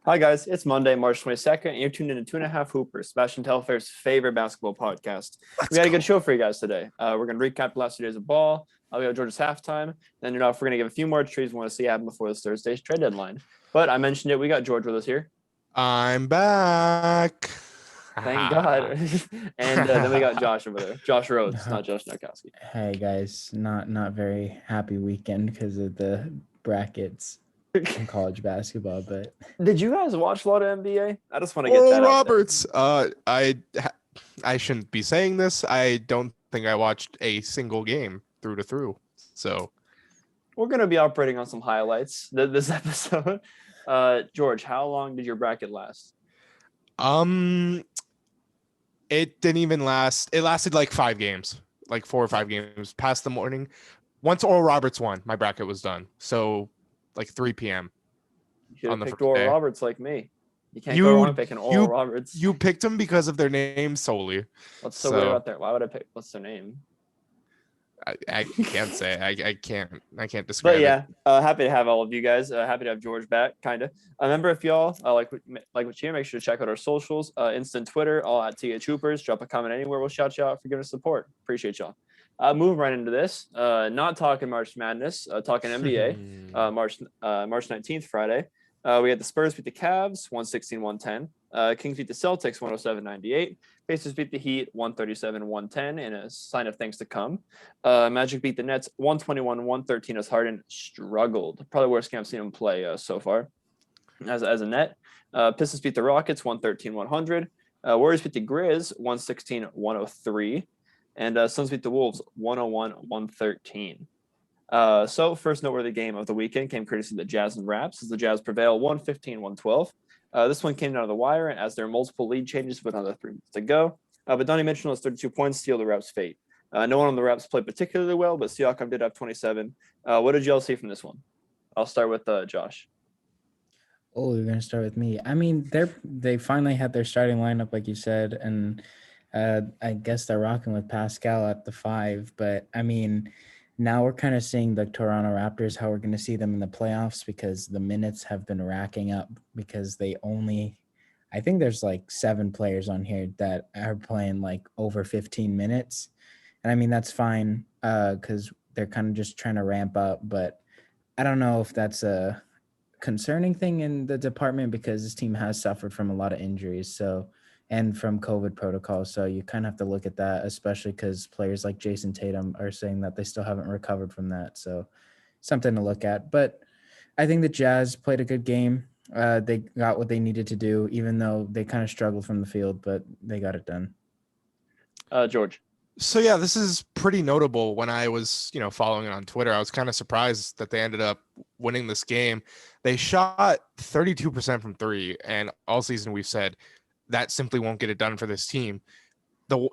Hi, guys. It's Monday, March 22nd, and you're tuned into 2.5 Hoopers, Sebastian Telfair's favorite basketball podcast. Let's We got a go. good show for you guys today. We're going to recap the last 2 days of ball. We got Georgia's halftime. Then, we're going to give a few more trees we want to see happen before this Thursday's trade deadline. But I mentioned it. We got George with us here. I'm back. Thank God. And then we got Josh over there. Josh Rhodes, not Josh Nowkowski. Hey guys, not very happy weekend because of the brackets in college basketball, but Did you guys watch a lot of NBA? I just want to get Oral that out there. Roberts. I shouldn't be saying this. I don't think I watched a single game through to through. So We're going to be operating on some highlights this episode. George, how long did your bracket last? it didn't even last. It lasted like 5 games, like 4 or 5 games past the morning. Once Oral Roberts won, my bracket was done. So like 3 p.m. You should on have the picked first Oral day. Roberts like me. You can't go wrong picking Oral Roberts. You picked them because of their name solely. What's so weird about that? Why would I pick? What's their name? I can't say. I can't describe But yeah, it. happy to have all of you guys. Happy to have George back, kind of. Remember, if y'all like what you make sure to check out our socials, Instant Twitter, all at THHoopers. Drop a comment anywhere. We'll shout you out for giving us support. Appreciate y'all. Moving right into this. Not talking March Madness. Talking NBA. March 19th, Friday. We had the Spurs beat the Cavs 116-110. Kings beat the Celtics 107-98. Pacers beat the Heat 137-110 in a sign of things to come. Magic beat the Nets 121-113 as Harden struggled. Probably the worst game I've seen him play so far as a net. Pistons beat the Rockets 113-100. Warriors beat the Grizz 116-103. And Suns beat the Wolves 101-113. So first noteworthy game of the weekend came courtesy of the Jazz and Raps as the Jazz prevail 115-112. This one came down to the wire as there are multiple lead changes with another 3 minutes to go. But Donnie Mitchell has 32 points, seal the Raps' fate. No one on the Raps played particularly well, but Siakam did have 27. What did y'all see from this one? I'll start with Josh. Oh, you're gonna start with me. I mean, they finally had their starting lineup, like you said, and I guess they're rocking with Pascal at the 5. But I mean, now we're kind of seeing the Toronto Raptors, how we're going to see them in the playoffs because the minutes have been racking up because I think there's like 7 players on here that are playing like over 15 minutes. And I mean, that's fine because they're kind of just trying to ramp up. But I don't know if that's a concerning thing in the department because this team has suffered from a lot of injuries. And from COVID protocols. So you kind of have to look at that, especially because players like Jason Tatum are saying that they still haven't recovered from that. So something to look at. But I think the Jazz played a good game. They got what they needed to do, even though they kind of struggled from the field, but they got it done. George. So yeah, this is pretty notable. When I was, following it on Twitter, I was kind of surprised that they ended up winning this game. They shot 32% from 3, and all season we've said that simply won't get it done for this team. The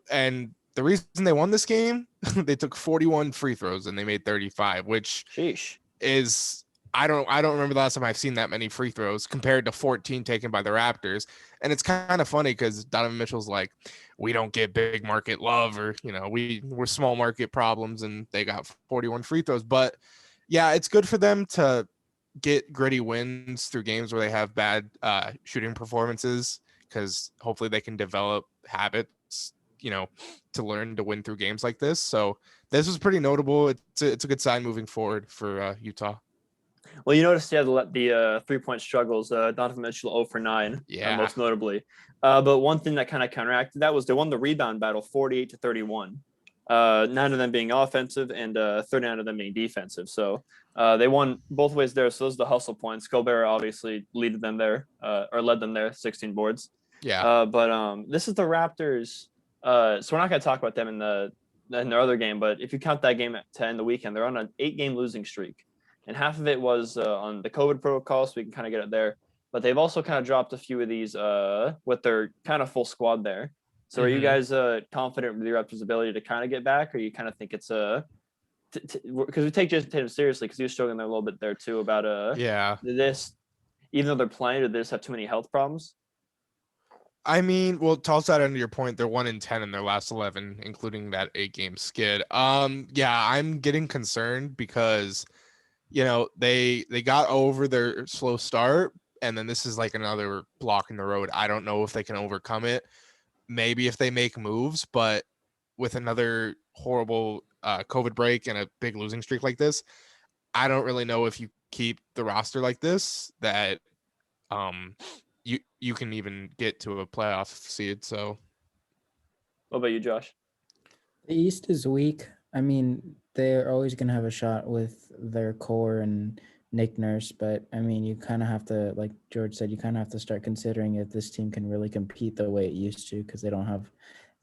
reason they won this game, they took 41 free throws and they made 35, which Sheesh. is I don't remember the last time I've seen that many free throws compared to 14 taken by the Raptors. And it's kind of funny because Donovan Mitchell's like, we don't get big market love, or we're small market problems, and they got 41 free throws. But yeah, it's good for them to get gritty wins through games where they have bad shooting performances, because hopefully they can develop habits, to learn to win through games like this. So this was pretty notable. It's a good sign moving forward for Utah. Well, you noticed the 3-point struggles. Donovan Mitchell 0 for 9, most notably. But one thing that kind of counteracted that was they won the rebound battle 48-31. 9 of them being offensive and 39 of them being defensive. So they won both ways there. So those are the hustle points. Gobert obviously led them there, 16 boards. Yeah. But this is the Raptors. So we're not going to talk about them in their other game. But if you count that game to end the weekend, they're on an 8-game losing streak. And half of it was on the COVID protocol, so we can kind of get it there. But they've also kind of dropped a few of these with their kind of full squad there. So are you guys confident with the Raptors' ability to kind of get back, or you kind of think it's because we take Jason Tatum seriously because he was struggling there a little bit there too about this, even though they're playing, do they just have too many health problems? I mean, well, to also add into your point, they're 1-10 in their last 11, including that 8-game skid. Yeah, I'm getting concerned because they got over their slow start, and then this is like another block in the road. I don't know if they can overcome it. Maybe if they make moves, but with another horrible COVID break and a big losing streak like this, I don't really know if you keep the roster like this that you can even get to a playoff seed. So What about you, Josh? The East is weak. I mean, they're always going to have a shot with their core and Nick Nurse, but I mean, you kind of have to, like George said, you kind of have to start considering if this team can really compete the way it used to, because they don't have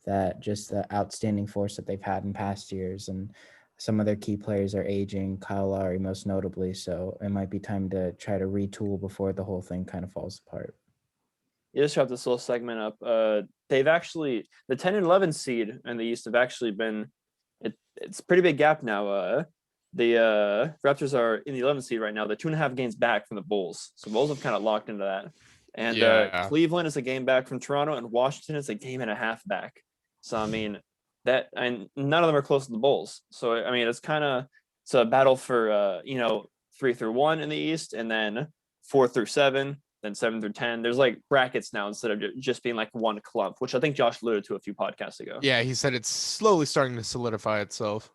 that just the outstanding force that they've had in past years, and some of their key players are aging, Kyle Lowry most notably. So it might be time to try to retool before the whole thing kind of falls apart. You just wrap this little segment up. They've actually the 10 and 11 seed in the East have actually been it's a pretty big gap now. The Raptors are in the 11th seed right now. They're 2.5 games back from the Bulls, so Bulls have kind of locked into that. And Cleveland is a game back from Toronto, and Washington is a game and a half back. So I mean and none of them are close to the Bulls. So I mean it's a battle for 3 through 1 in the East, and then 4 through 7. Then 7 through 10. There's like brackets now instead of just being like one clump, which I think Josh alluded to a few podcasts ago. Yeah, he said it's slowly starting to solidify itself.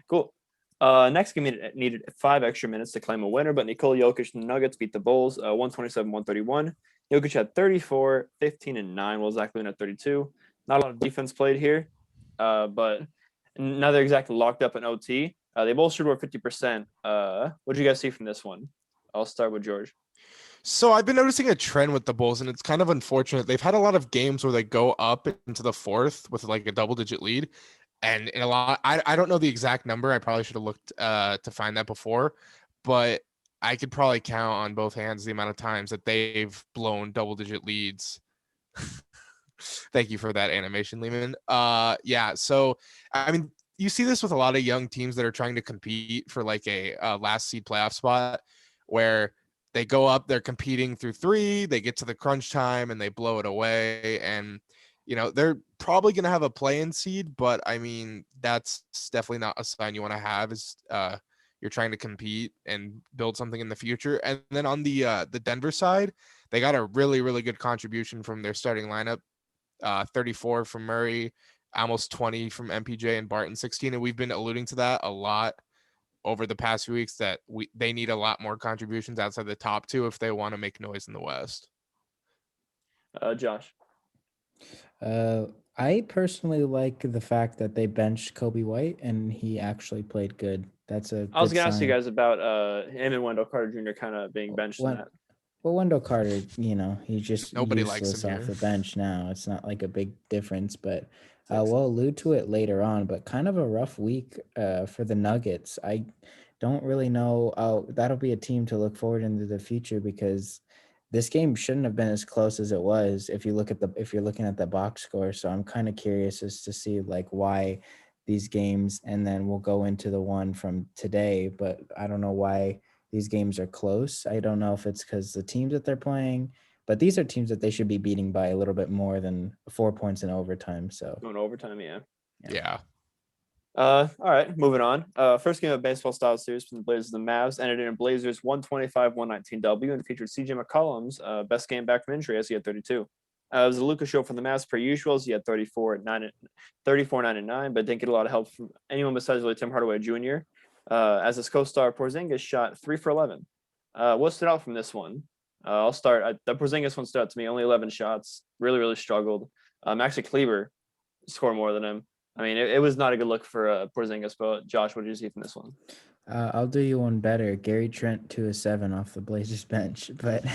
Cool. Next game needed 5 extra minutes to claim a winner, but Nikola Jokic and the Nuggets beat the Bulls 127-131. Jokic had 34, 15, and 9, while Zach Levine had 32. Not a lot of defense played here, but neither exactly locked up in OT. They both should work 50%. What did you guys see from this one? I'll start with George. So I've been noticing a trend with the Bulls, and it's kind of unfortunate. They've had a lot of games where they go up into the fourth with like a double-digit lead, and in a lot, I don't know the exact number. I probably should have looked to find that before, but I could probably count on both hands the amount of times that they've blown double-digit leads. Thank you for that animation, Lehman. Yeah. So I mean, you see this with a lot of young teams that are trying to compete for like a last seed playoff spot, where they go up, they're competing through 3, they get to the crunch time and they blow it away. And, they're probably going to have a play-in seed, but I mean, that's definitely not a sign you want to have is you're trying to compete and build something in the future. And then on the Denver side, they got a really, really good contribution from their starting lineup, 34 from Murray, almost 20 from MPJ and Barton, 16. And we've been alluding to that a lot over the past few weeks, that they need a lot more contributions outside the top 2 if they want to make noise in the West. Josh. I personally like the fact that they benched Kobe White and he actually played good. That's a I was going to ask you sign. guys about him and Wendell Carter Jr. kind of being benched in that. Well, Wendell Carter, he's just Nobody likes useless him off here. the bench now. It's not like a big difference, but we'll allude to it later on. But kind of a rough week for the Nuggets. I don't really know. That'll be a team to look forward into the future, because this game shouldn't have been as close as it was if you're looking at the box score. So I'm kind of curious as to see like why these games, and then we'll go into the one from today, but I don't know why these games are close. I don't know if it's because the teams that they're playing, but these are teams that they should be beating by a little bit more than 4 points in overtime. So going overtime, yeah. Yeah. All right, moving on. First game of baseball style series from the Blazers and the Mavs ended in a Blazers 125-119 W, and featured CJ McCollum's best game back from injury, as he had 32. It was a Luka show for the Mavs per usual. He had 34, 9, and 9, but didn't get a lot of help from anyone besides really Tim Hardaway Jr. As his co-star Porzingis shot 3 for 11. What stood out from this one? I'll start. The Porzingis one stood out to me. Only 11 shots. Really, really struggled. Actually, Kleber scored more than him. I mean, it was not a good look for Porzingis. But Josh, what did you see from this one? I'll do you one better. Gary Trent 2-7 off the Blazers bench, but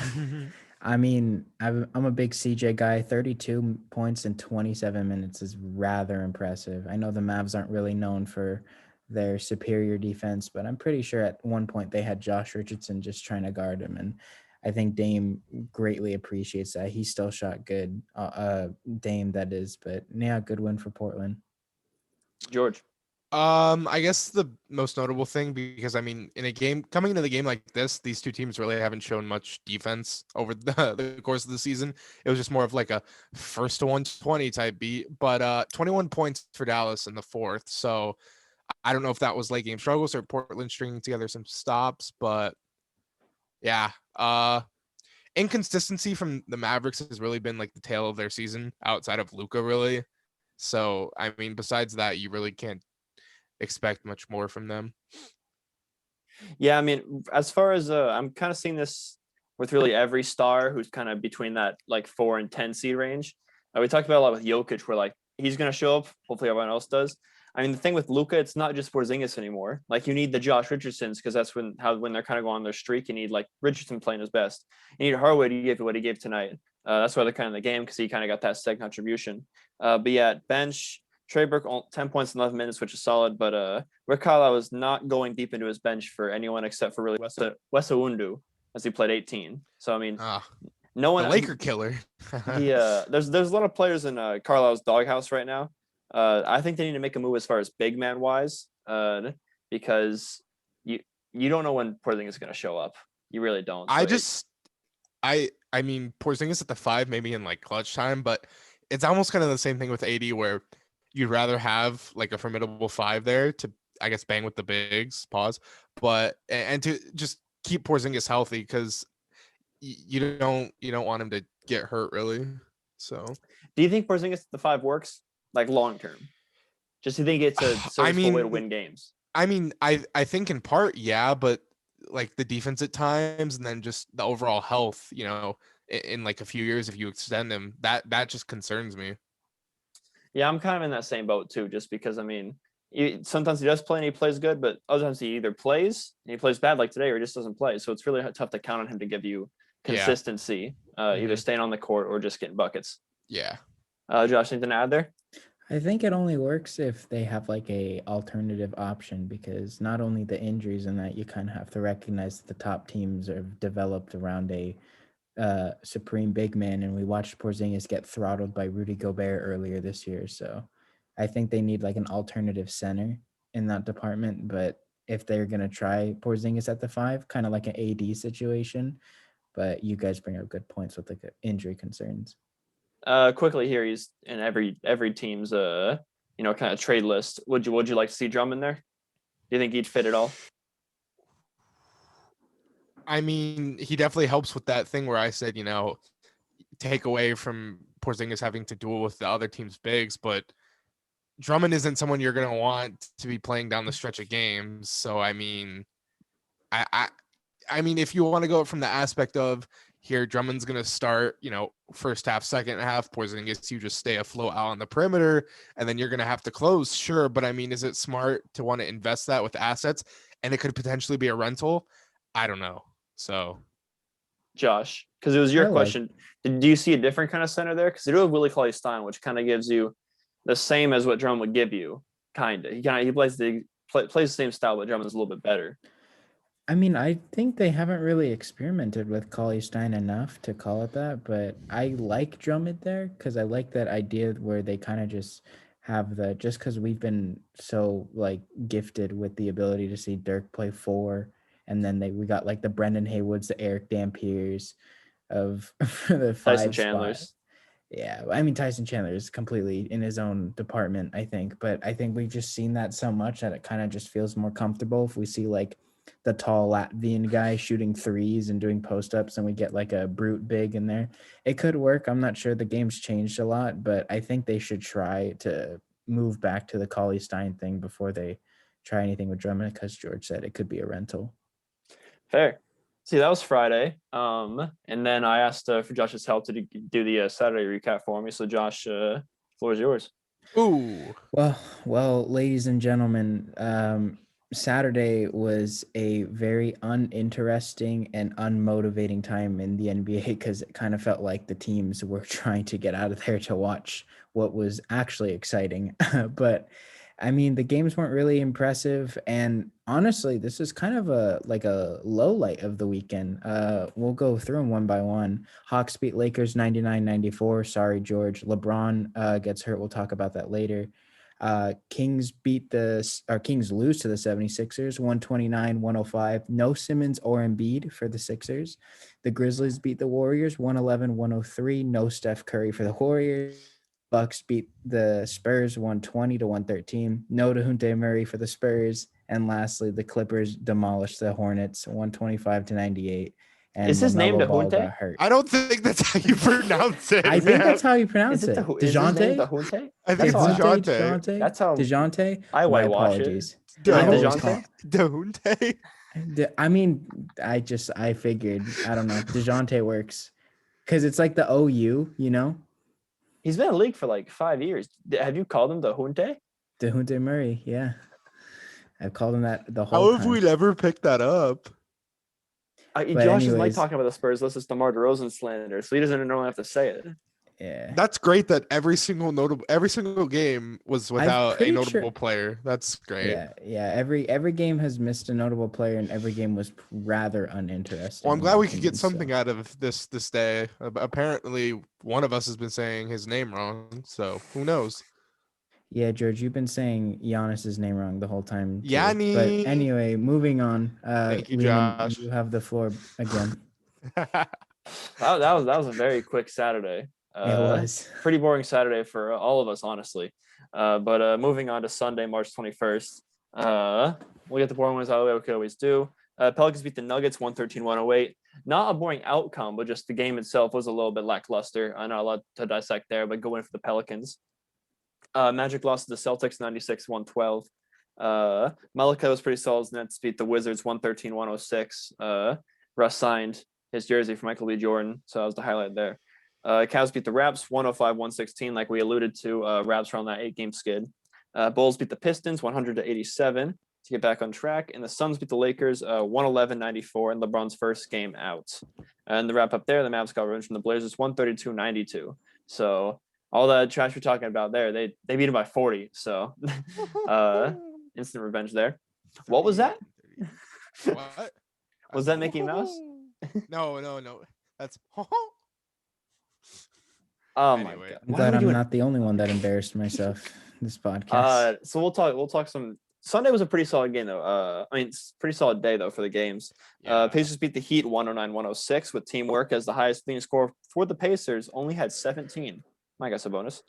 I mean, I'm a big CJ guy. 32 points in 27 minutes is rather impressive. I know the Mavs aren't really known for their superior defense, but I'm pretty sure at one point they had Josh Richardson just trying to guard him, and I think Dame greatly appreciates that. He still shot good, Dame that is, but yeah, good win for Portland. George. I guess the most notable thing, because I mean, in a game coming into the game like this, these two teams really haven't shown much defense over the course of the season. It was just more of like a first to 120 type beat, but 21 points for Dallas in the fourth. So I don't know if that was late game struggles or Portland stringing together some stops, but yeah, inconsistency from the Mavericks has really been like the tail of their season outside of Luka, really. So, I mean, besides that, you really can't expect much more from them. Yeah, I mean, as far as I'm kind of seeing this with really every star who's kind of between that like 4 and 10 seed range. We talked about a lot with Jokic, where like he's gonna show up. Hopefully, everyone else does. I mean, the thing with Luka, it's not just Porzingis anymore. Like you need the Josh Richardsons because that's when they're kind of going on their streak. You need like Richardson playing his best. You need Hardaway to give what he gave tonight. That's why they're kind of in the game because he kind of got that second contribution. But yeah, at bench, Trey Burke 10 points in 11 minutes, which is solid. But Rick Carlisle was not going deep into his bench for anyone except for really Wesa Wundu as he played 18. So I mean, no one. The Laker killer. There's a lot of players in Carlisle's doghouse right now. I think they need to make a move as far as big man wise, because you don't know when Porzingis is going to show up. You really don't. So I mean, Porzingis at the 5, maybe in like clutch time, but it's almost kind of the same thing with AD where you'd rather have like a formidable 5 there to, I guess, bang with the bigs, but to just keep Porzingis healthy because you don't want him to get hurt really. So, do you think Porzingis at the 5 works like long term? Just do you think it's a serviceable way to win games? I mean, I think in part, yeah, but like the defense at times, and then just the overall health, in like a few years, if you extend him, that just concerns me. Yeah, I'm kind of in that same boat too, just because I mean, sometimes he does play and he plays good, but other times he either plays and he plays bad like today, or he just doesn't play. So it's really tough to count on him to give you consistency, either staying on the court or just getting buckets. Yeah. Josh, anything to add there? I think it only works if they have like a alternative option, because not only the injuries and that you kind of have to recognize that the top teams are developed around a supreme big man, and we watched Porzingis get throttled by Rudy Gobert earlier this year. So I think they need like an alternative center in that department. But if they're going to try Porzingis at the 5, kind of like an AD situation, but you guys bring up good points with like injury concerns. Quickly here, he's in every team's kind of trade list. Would you like to see Drummond there? Do you think he'd fit at all? I mean, he definitely helps with that thing where I said, take away from Porzingis having to duel with the other team's bigs, but Drummond isn't someone you're going to want to be playing down the stretch of games. So, I mean, I mean, if you want to go from the aspect of here, Drummond's going to start, first half, second half, Porzingis, you just stay afloat out on the perimeter, and then you're going to have to close. Sure. But I mean, is it smart to want to invest that with assets? And it could potentially be a rental. I don't know. So, Josh, because it was your question, do you see a different kind of center there? Because they do have Willie Cauley-Stein, which kind of gives you the same as what Drummond would give you. Kind of. He plays the same style, but Drummond's a little bit better. I mean, I think they haven't really experimented with Cauley-Stein enough to call it that, but I like Drummond there because I like that idea where they kind of just have just because we've been so like gifted with the ability to see Dirk play 4, and then we got like the Brendan Haywoods, the Eric Dampiers of the 5 Tyson Chandler's. Spot. Yeah, I mean, Tyson Chandler is completely in his own department, I think, but I think we've just seen that so much that it kind of just feels more comfortable if we see like the tall Latvian guy shooting threes and doing post-ups, and we get like a brute big in there. It could work. I'm not sure. The game's changed a lot, but I think they should try to move back to the Cauley-Stein thing before they try anything with Drummond, because George said it could be a rental. Fair. See, that was Friday. And then I asked for Josh's help to do the Saturday recap for me. So Josh, floor is yours. Ooh. Well, ladies and gentlemen, Saturday was a very uninteresting and unmotivating time in the NBA because it kind of felt like the teams were trying to get out of there to watch what was actually exciting. But I mean, the games weren't really impressive. And honestly, this is kind of a low light of the weekend. We'll go through them one by one. Hawks beat Lakers 99-94. Sorry, George. LeBron gets hurt. We'll talk about that later. Kings lose to the 76ers 129-105. No Simmons or Embiid for the Sixers. The Grizzlies beat the Warriors 111-103. No Steph Curry for the Warriors. Bucks beat the Spurs 120-113. No DeJounte Murray for the Spurs. And lastly, the Clippers demolished the Hornets 125-98. and Is his name LaMelo Ball Dahunte? got hurt. I don't think that's how you pronounce it. I think that's how you Is pronounce it it. is his name DeJounte? Dahunte? I think it's That's how DeJounte. That's how DeJounte? I My whitewash it. apologies. Is I it always DeJounte? Dahunte. I mean, I figured, I don't know. DeJounte works because it's like the OU, you know? He's been in the league for like 5 years. Have you called him Dahunte? DeJounte Murray, yeah. I've called him that the How whole have time. we never picked that up? But Josh doesn't like anyways- talking about the Spurs. This is DeMar DeRozan slander, so he doesn't normally have to say it. Yeah. That's great that every single game was without a pretty notable sure- player. That's great. Yeah. Every game has missed a notable player, and every game was rather uninteresting. Well, I'm in glad my we could get opinion, something so. out of this day. Apparently, one of us has been saying his name wrong, so who knows? Yeah, George, you've been saying Giannis's name wrong the whole time. Too. Yanni. But anyway, moving on. Thank you, Lehman, Josh. you have the floor again. That was a very quick Saturday. It was. Pretty boring Saturday for all of us, honestly. But moving on to Sunday, March 21st. We'll get the boring ones out of the way. We could always do. Pelicans beat the Nuggets 113-108. Not a boring outcome, but just the game itself was a little bit lackluster. Not a lot to dissect there, but good win for the Pelicans. Magic lost to the Celtics 96-112. Malika was pretty solid. Nets beat the Wizards 113-106. Russ signed his jersey for Michael B. Jordan, so that was the highlight there. Cavs beat the Raps 105-116, like we alluded to. Raps were on that 8-game skid. Bulls beat the Pistons 100-87 to get back on track, and the Suns beat the Lakers 111-94 in LeBron's first game out. And the wrap up there, the Mavs got revenge from the Blazers 132-92. So all that trash we're talking about there, they beat him by 40. So instant revenge there. What was that? What? Was that Mickey Mouse? No. That's Oh Anyway. my god! I'm Why glad are we I'm doing- not the only one that embarrassed myself this podcast. So we'll talk some. Sunday was a pretty solid game though. It's pretty solid day though for the games. yeah. Pacers beat the Heat 109-106 with teamwork as the highest leading score for the Pacers only had 17. I guess a bonus.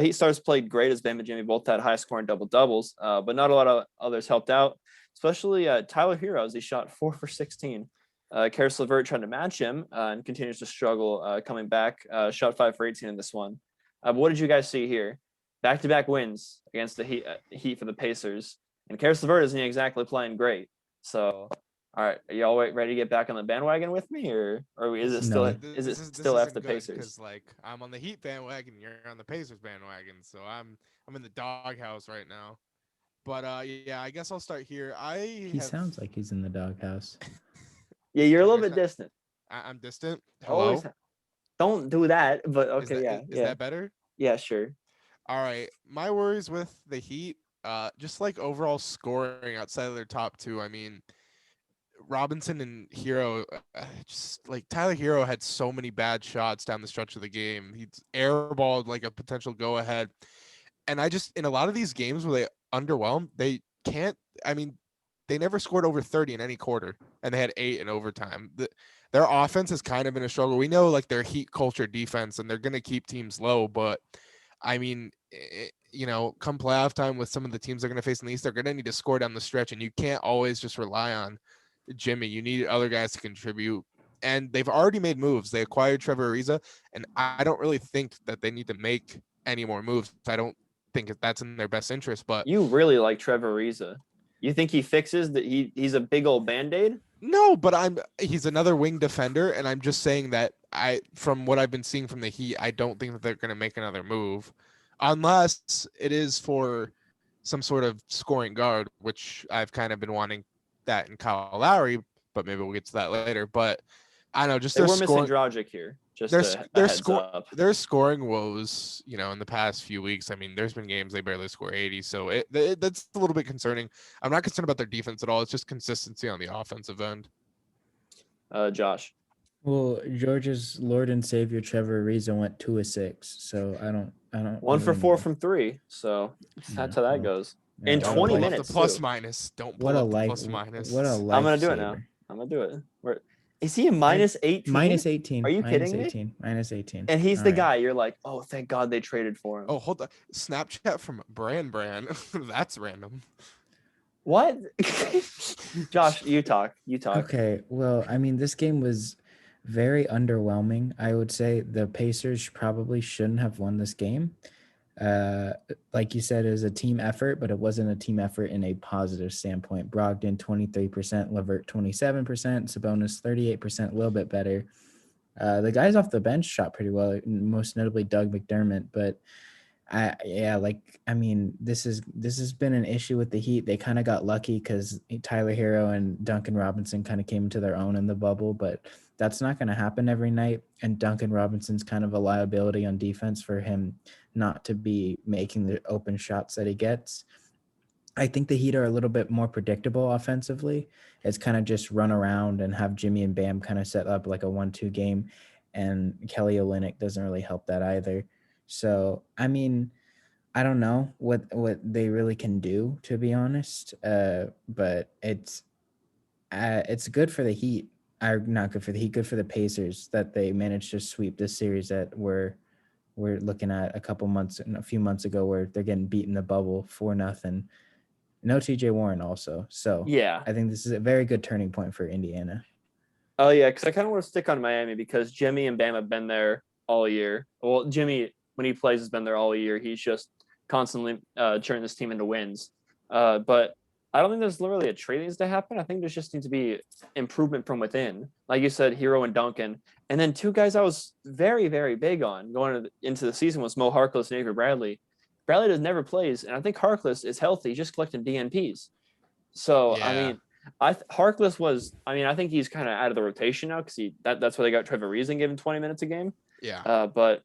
Heat stars played great as Bam and Jimmy both had high scoring double doubles, but not a lot of others helped out, especially Tyler Hero as he shot 4 for 16. Karis LeVert tried to match him and continues to struggle coming back. Shot 5 for 18 in this one. But what did you guys see here? Back-to-back wins against the Heat for the Pacers. And Karis LeVert isn't exactly playing great. So, all right, are y'all ready to get back on the bandwagon with me, or is it still No. still after the Pacers? Because like I'm on the Heat bandwagon, you're on the Pacers bandwagon, so I'm in the doghouse right now. But yeah, I guess I'll start here. He sounds like he's in the doghouse. Yeah, you're a little Yes, bit distant. I'm distant. Hello. Always, don't do that. But Is okay, that- is that better? yeah, sure. All right. My worries with the Heat, just like overall scoring outside of their top two. I mean, Robinson and Hero, just like Tyler Hero had so many bad shots down the stretch of the game. He's airballed like a potential go ahead. And I just, in a lot of these games where they underwhelm, they can't, I mean, they never scored over 30 in any quarter, and they had 8 in overtime. Their offense has kind of been a struggle. We know like their Heat culture defense, and they're going to keep teams low, but I mean, come playoff time with some of the teams they're going to face in the East, they're going to need to score down the stretch, and you can't always just rely on Jimmy. You need other guys to contribute, and they've already made moves. They acquired Trevor Ariza, and I don't really think that they need to make any more moves. I don't think that's in their best interest, but You really like Trevor Ariza. You think he fixes that? He's a big old Band-Aid? no, but he's another wing defender, and I'm just saying that from what I've been seeing from the Heat, I don't think that they're going to make another move unless it is for some sort of scoring guard, which I've kind of been wanting that in Kyle Lowry, but maybe we'll get to that later. But I don't know, just They their were missing scoring, Dragic here. Just their scoring woes, in the past few weeks. I mean, there's been games they barely score 80, so that's a little bit concerning. I'm not concerned about their defense at all. It's just consistency on the offensive end. Josh. Well, George's Lord and Savior Trevor Ariza went 2 of 6, so I don't. 1 for really 4 know. from 3. So that's how Yeah, that well, goes. Yeah, In what a 20 life- Pull up minutes, the plus too. minus. Don't pull What a up the life. plus minus. What a life. I'm gonna do it now. I'm gonna do it. Is he a minus 18? Minus 18. Are you minus kidding me? 18. Minus 18. And he's All the right. guy. You're like, oh, thank God they traded for him. Oh, hold on. Snapchat from Bran. That's random. What? Josh, you talk. Okay, well, I mean, this game was very underwhelming. I would say the Pacers probably shouldn't have won this game. Like you said, it was a team effort, but it wasn't a team effort in a positive standpoint. Brogdon 23%, Levert 27%, Sabonis 38%, a little bit better. The guys off the bench shot pretty well, most notably Doug McDermott. But this has been an issue with the Heat. They kind of got lucky because Tyler Hero and Duncan Robinson kind of came into their own in the bubble, but that's not going to happen every night. And Duncan Robinson's kind of a liability on defense for him not to be making the open shots that he gets. I think the Heat are a little bit more predictable offensively. It's kind of just run around and have Jimmy and Bam kind of set up like a 1-2 game, and Kelly Olynyk doesn't really help that either. So, I mean, I don't know what they really can do, to be honest. But it's good for the Heat. Not good for the Heat, good for the Pacers that they managed to sweep this series that we're looking at a few months ago where they're getting beat in the bubble 4-0. No TJ Warren also. So Yeah. I think this is a very good turning point for Indiana. Oh, yeah, because I kind of want to stick on Miami because Jimmy and Bam have been there all year. Well, Jimmy, when he plays, has been there all year. He's just constantly turning this team into wins. But I don't think there's literally a trade that needs to happen. I think there just needs to be improvement from within. Like you said, Hero and Duncan. And then two guys I was very, very big on going into the season was Mo Harkless and Avery Bradley. Bradley does never plays, and I think Harkless is healthy, just collecting DNPs. So, Yeah. I mean, Harkless was, I mean, I think he's kind of out of the rotation now because that's why they got Trevor Reason given 20 minutes a game. Yeah. But,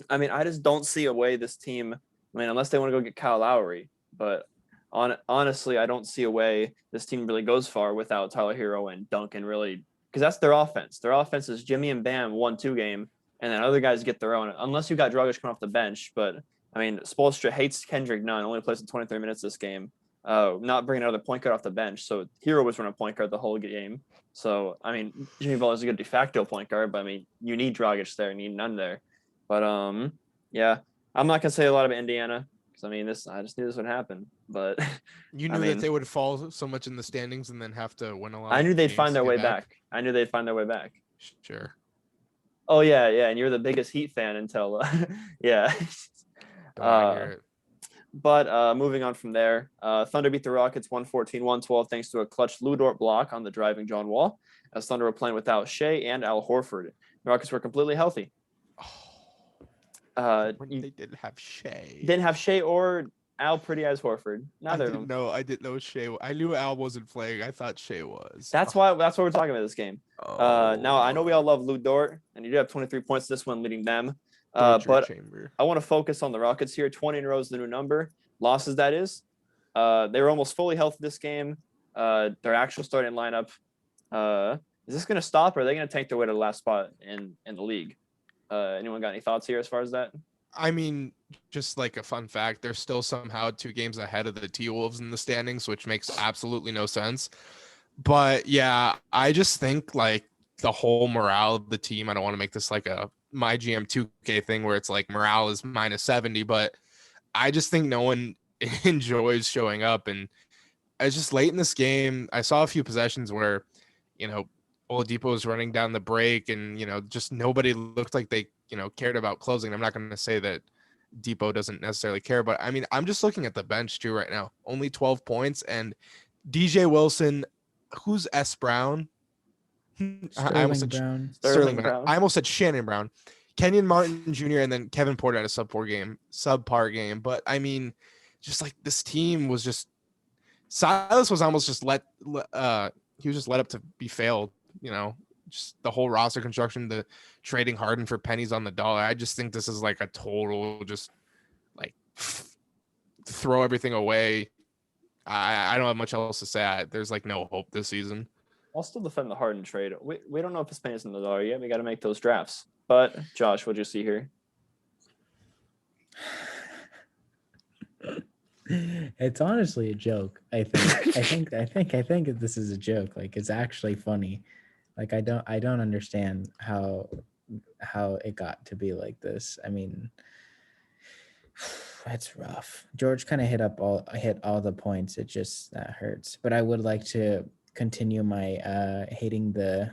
I mean, I just don't see a way this team, I mean, unless they want to go get Kyle Lowry, but honestly, I don't see a way this team really goes far without Tyler Hero and Duncan really, because that's their offense. Their offense is Jimmy and Bam 1-2 game, and then other guys get their own, unless you got Dragic coming off the bench. But I mean, Spoelstra hates Kendrick Nunn, only plays in 23 minutes this game, not bringing another point guard off the bench. So Hero was running point guard the whole game. So, I mean, Jimmy Butler is a good de facto point guard, but I mean, you need Dragic there, you need Nunn there. But yeah, I'm not going to say a lot about Indiana because, I mean, I just knew this would happen. But you knew that they would fall so much in the standings and then have to win a lot. I knew they'd games find their to way get back. I knew they'd find their way back. Sure. Oh, yeah. And you're the biggest Heat fan until, yeah. Don't wanna hear it. But moving on from there, Thunder beat the Rockets 114-112 thanks to a clutch Lou Dort block on the driving John Wall, as Thunder were playing without Shea and Al Horford. The Rockets were completely healthy. They didn't have Shea. Didn't have Shea or Al Pretty Eyes Horford. Neither of them. No, I didn't know Shea. I knew Al wasn't playing. I thought Shea was. That's why we're talking about this game. Now I know we all love Lou Dort, and he did have 23 points this one, leading them. But I want to focus on the Rockets here. 20 in a row is the new number. Losses, that is. They were almost fully healthy this game. Their actual starting lineup. Is this going to stop, or are they going to take their way to the last spot in the league? Anyone got any thoughts here as far as that? I mean, just like a fun fact, they're still somehow 2 games ahead of the T-Wolves in the standings, which makes absolutely no sense. But yeah, I just think like the whole morale of the team, I don't want to make this like a my GM 2K thing where it's like morale is minus 70, but I just think no one enjoys showing up. And it's just late in this game. I saw a few possessions where, Oladipo was running down the break and, just nobody looked like they, cared about closing. I'm not going to say that Depot doesn't necessarily care, but I mean, I'm just looking at the bench too right now. Only 12 points and DJ Wilson, who's S. Brown? Sterling Brown. Sterling Brown. I almost said Shannon Brown. Kenyon Martin Jr. and then Kevin Porter had a subpar game. But I mean, just like this team was just Silas was almost just let up to be failed, just the whole roster construction, the trading Harden for pennies on the dollar. I just think this is like a total just like throw everything away. I don't have much else to say. There's like no hope this season. I'll still defend the Harden trade. We don't know if his pennies on the dollar yet. We got to make those drafts. But Josh, what'd you see here? It's honestly a joke. I think this is a joke. Like, it's actually funny. Like, I don't understand how it got to be like this. I mean, that's rough. George kind of hit all the points. It just hurts. But I would like to continue my hating the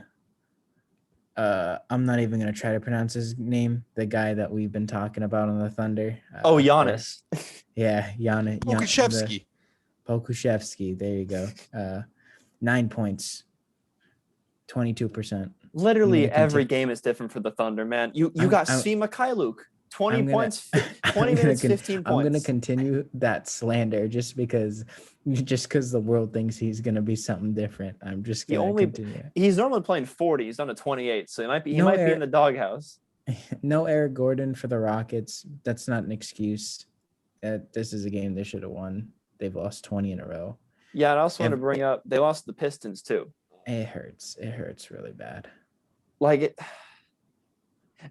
I'm not even gonna try to pronounce his name. The guy that we've been talking about on the Thunder. Giannis. Yeah, Giannis. Pokuševski. Pokuševski. There you go. 9 points. 22%. Literally every game is different for the Thunder, man. You got Svi Mikhailuk, 20 points, 20 minutes, 15 points. I'm gonna continue that slander just because the world thinks he's gonna be something different. I'm just gonna continue. He's normally playing 40. He's on a 28, so he might be in the doghouse. No Eric Gordon for the Rockets. That's not an excuse. This is a game they should have won. They've lost 20 in a row. Yeah, and I also want to bring up they lost the Pistons too. It hurts. It hurts really bad.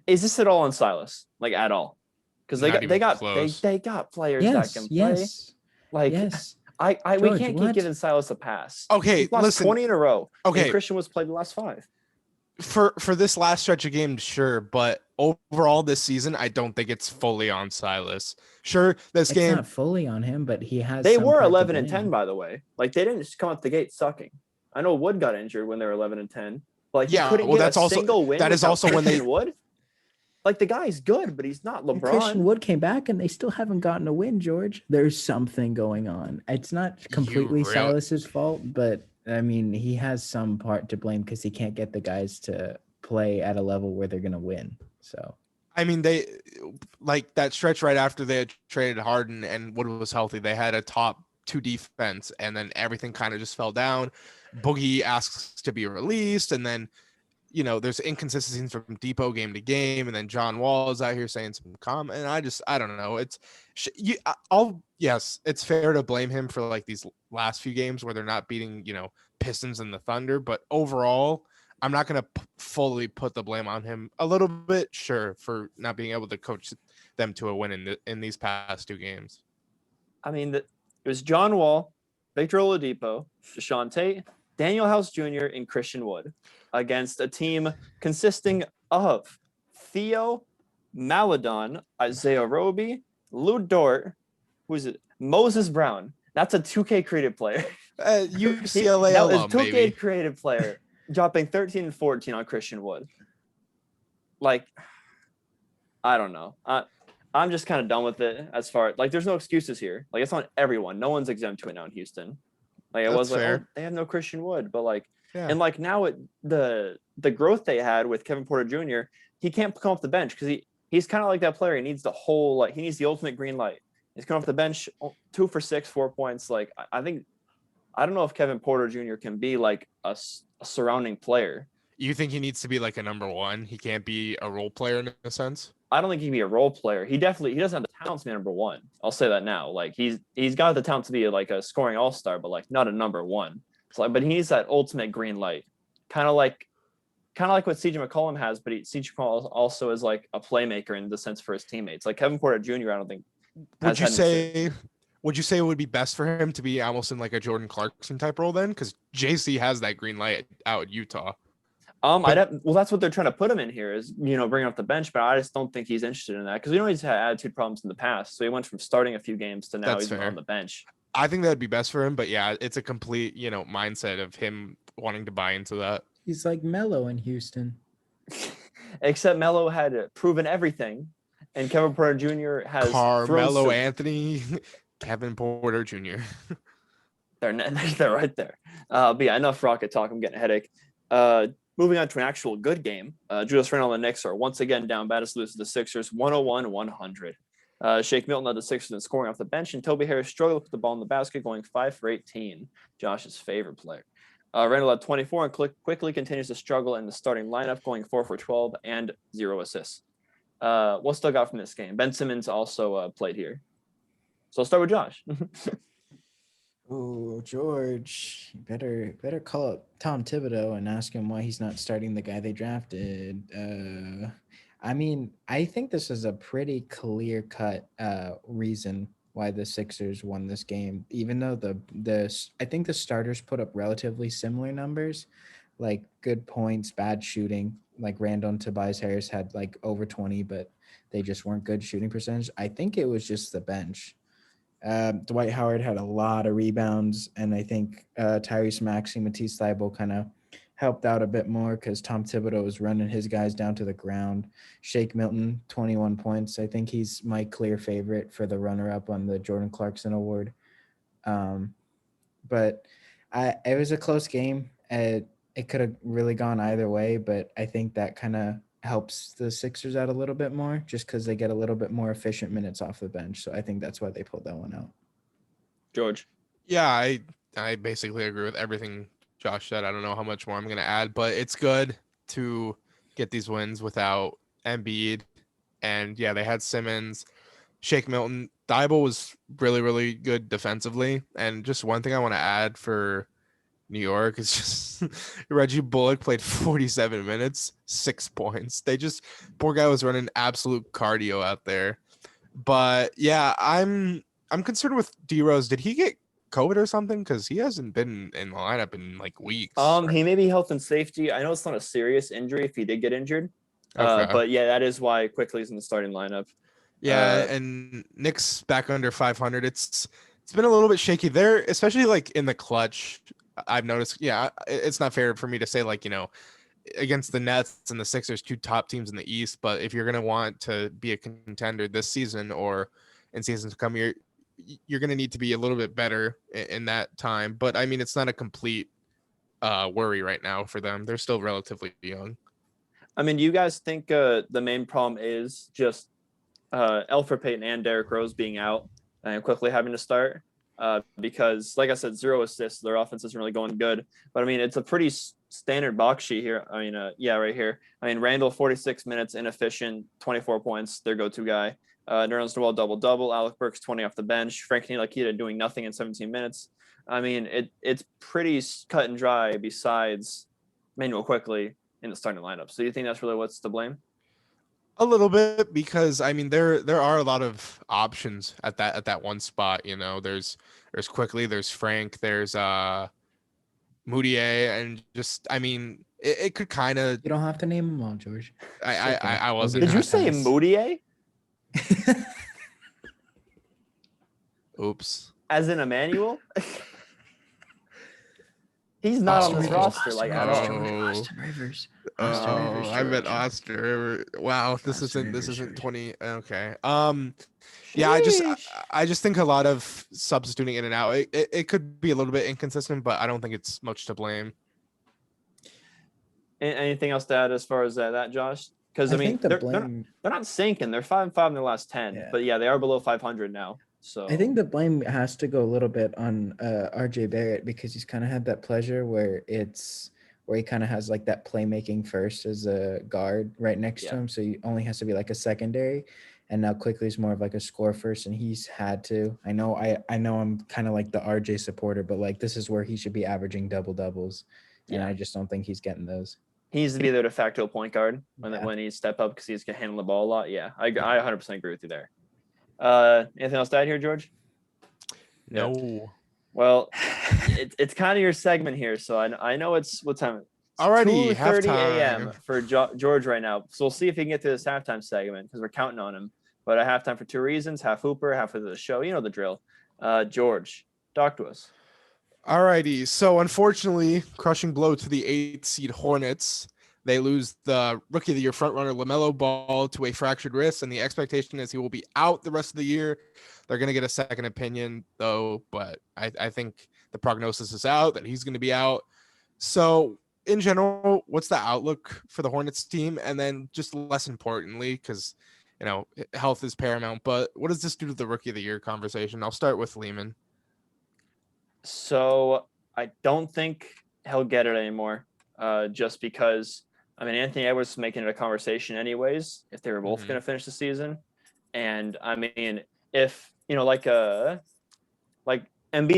Is this at all on Silas? Like at all? Because they got players that can play. Yes. We can't keep giving Silas a pass. Okay, listen. 20 in a row. Okay, and Christian was played the last 5. For this last stretch of games, sure, but overall this season, I don't think it's fully on Silas. Sure, it's not fully on him, but he has. They were 11 and 10, by the way. Like they didn't just come out the gate sucking. I know Wood got injured when they were 11 and 10. But that's also single win. That is also when they Wood. Like the guy's good, but he's not LeBron. And Christian Wood came back, and they still haven't gotten a win. George, there's something going on. It's not completely Silas's fault, but I mean he has some part to blame because he can't get the guys to play at a level where they're gonna win. So I mean, they like that stretch right after they had traded Harden and Wood was healthy. They had a top 2 defense, and then everything kind of just fell down. Boogie asks to be released, and then there's inconsistencies from Depot game to game, and then John Wall is out here saying some and I don't know. Yes, it's fair to blame him for like these last few games where they're not beating Pistons and the Thunder, but overall, I'm not going to fully put the blame on him. A little bit, sure, for not being able to coach them to a win in these past 2 games. I mean, it was John Wall, Victor Oladipo, Deshaun Tate, Daniel House Jr., and Christian Wood against a team consisting of Theo Maladon, Isaiah Roby, Lou Dort, who's it? Moses Brown. That's a 2K creative player. UCLA that alum, was 2K creative player dropping 13 and 14 on Christian Wood. Like, I don't know. I'm just kind of done with it as far like there's no excuses here. Like it's on everyone. No one's exempt to it now in Houston. Like it was like, oh, they have no Christian Wood, but like, and like now the growth they had with Kevin Porter Jr., he can't come off the bench because he's kind of like that player. He needs he needs the ultimate green light. He's coming off the bench 2 for 6, 4 points. Like I don't know if Kevin Porter Jr. can be like a surrounding player. You think he needs to be like a number 1? He can't be a role player in a sense? I don't think he can be a role player. He doesn't have the talent to be number 1. I'll say that now. Like he's got the talent to be like a scoring all-star, but like not a number 1. So but he needs that ultimate green light. Kind of like what CJ McCollum has, but CJ McCollum also is like a playmaker in the sense for his teammates. Like Kevin Porter Jr., I don't think. Would you say it would be best for him to be almost in like a Jordan Clarkson type role then? Because JC has that green light out at Utah. That's what they're trying to put him in here is, bring off the bench, but I just don't think he's interested in that because we know he's had attitude problems in the past. So he went from starting a few games to now he's on the bench. I think that'd be best for him, but yeah, it's a complete, mindset of him wanting to buy into that. He's like Melo in Houston. Except Melo had proven everything, and Kevin Porter Jr. has Carmelo Anthony, Kevin Porter Jr. They're right there. But yeah, enough Rocket talk. I'm getting a headache. Moving on to an actual good game. Julius Randle and the Knicks are once again down bad as lose to the Sixers, 101-100. Shake Milton led the Sixers in scoring off the bench, and Toby Harris struggled with the ball in the basket, going 5 for 18, Josh's favorite player. Randle had 24 and quickly continues to struggle in the starting lineup, going 4 for 12 and 0 assists. What still got from this game? Ben Simmons also played here. So I'll start with Josh. Oh, George, better call up Tom Thibodeau and ask him why he's not starting the guy they drafted. I mean, I think this is a pretty clear-cut reason why the Sixers won this game, even though I think the starters put up relatively similar numbers, like good points, bad shooting. Like Randall and Tobias Harris had like over 20, but they just weren't good shooting percentage. I think it was just the bench. Dwight Howard had a lot of rebounds, and I think Tyrese Maxey, Matisse Thybulle kind of helped out a bit more because Tom Thibodeau was running his guys down to the ground. Shake Milton, 21 points. I think he's my clear favorite for the runner-up on the Jordan Clarkson Award. But it was a close game. It could have really gone either way, but I think that kind of helps the Sixers out a little bit more just because they get a little bit more efficient minutes off the bench. So I think that's why they pulled that one out. George. Yeah, I basically agree with everything Josh said. I don't know how much more I'm going to add, but it's good to get these wins without Embiid. And yeah, they had Simmons, Shake Milton. Thibault was really, really good defensively. And just one thing I want to add for New York is just Reggie Bullock played 47 minutes, 6 points. Poor guy was running absolute cardio out there. But yeah, I'm concerned with D Rose. Did he get COVID or something? Because he hasn't been in the lineup in like weeks. He may be health and safety. I know it's not a serious injury if he did get injured. Okay. But yeah, that is why Quickly's in the starting lineup. Yeah, and Knicks back under 500. It's been a little bit shaky there, especially like in the clutch. I've noticed. Yeah, it's not fair for me to say like, against the Nets and the Sixers, 2 top teams in the East. But if you're gonna want to be a contender this season or in seasons to come, you're gonna need to be a little bit better in that time. But I mean, it's not a complete worry right now for them. They're still relatively young. I mean, do you guys think the main problem is just Elfrid Payton and Derrick Rose being out and Quickly having to start? Because, like I said, 0 assists. Their offense isn't really going good. But, I mean, it's a pretty standard box sheet here. I mean, right here. I mean, Randall, 46 minutes, inefficient, 24 points, their go-to guy. Nerlens Noel, double-double. Alec Burks, 20 off the bench. Frank Ntilikina doing nothing in 17 minutes. I mean, it's pretty cut and dry besides Manuel Quickly in the starting lineup. So do you think that's really what's to blame? A little bit, because I mean there are a lot of options at that one spot. There's Quickly, there's Frank, there's Moutier, and just I mean it could kind of. You don't have to name them all, George. I wasn't. Did you say Moutier? Oops. As in Emmanuel? He's not on this roster like at all. Austin Rivers. I meant Austin Rivers. Wow, this isn't 20. Okay. Yeah, I just think a lot of substituting in and out. It could be a little bit inconsistent, but I don't think it's much to blame. Anything else to add as far as that, Josh? Because I mean, they're not sinking. They're 5-5 in their last 10, but yeah, they are below 500 now. So I think the blame has to go a little bit on RJ Barrett, because he's kind of had that pleasure where he kind of has like that playmaking first as a guard right next to him. So he only has to be like a secondary, and now Quickly is more of like a score first, and he's had to. I know I'm kind of like the RJ supporter, but like this is where he should be averaging double doubles, and I just don't think he's getting those. He needs to be the de facto point guard when he step up, because he's gonna handle the ball a lot. Yeah, I 100% agree with you there. Anything else to add here, George? No. Yeah. Well, it's kind of your segment here, so I know it's what time. Already 2:30 a.m. for George right now. So we'll see if he can get through this halftime segment, because we're counting on him. But at halftime for 2 reasons: half hooper, half of the show. You know the drill. George, talk to us. Alrighty. So unfortunately, crushing blow to the 8th seed Hornets. They lose the Rookie of the Year frontrunner LaMelo Ball to a fractured wrist, and the expectation is he will be out the rest of the year. They're going to get a second opinion, though, but I think the prognosis is out that he's going to be out. So, in general, what's the outlook for the Hornets team? And then just less importantly, because, health is paramount, but what does this do to the Rookie of the Year conversation? I'll start with Lehman. So, I don't think he'll get it anymore, just because – I mean, Anthony Edwards is making it a conversation anyways, if they were both going to finish the season. And I mean, if, like Embiid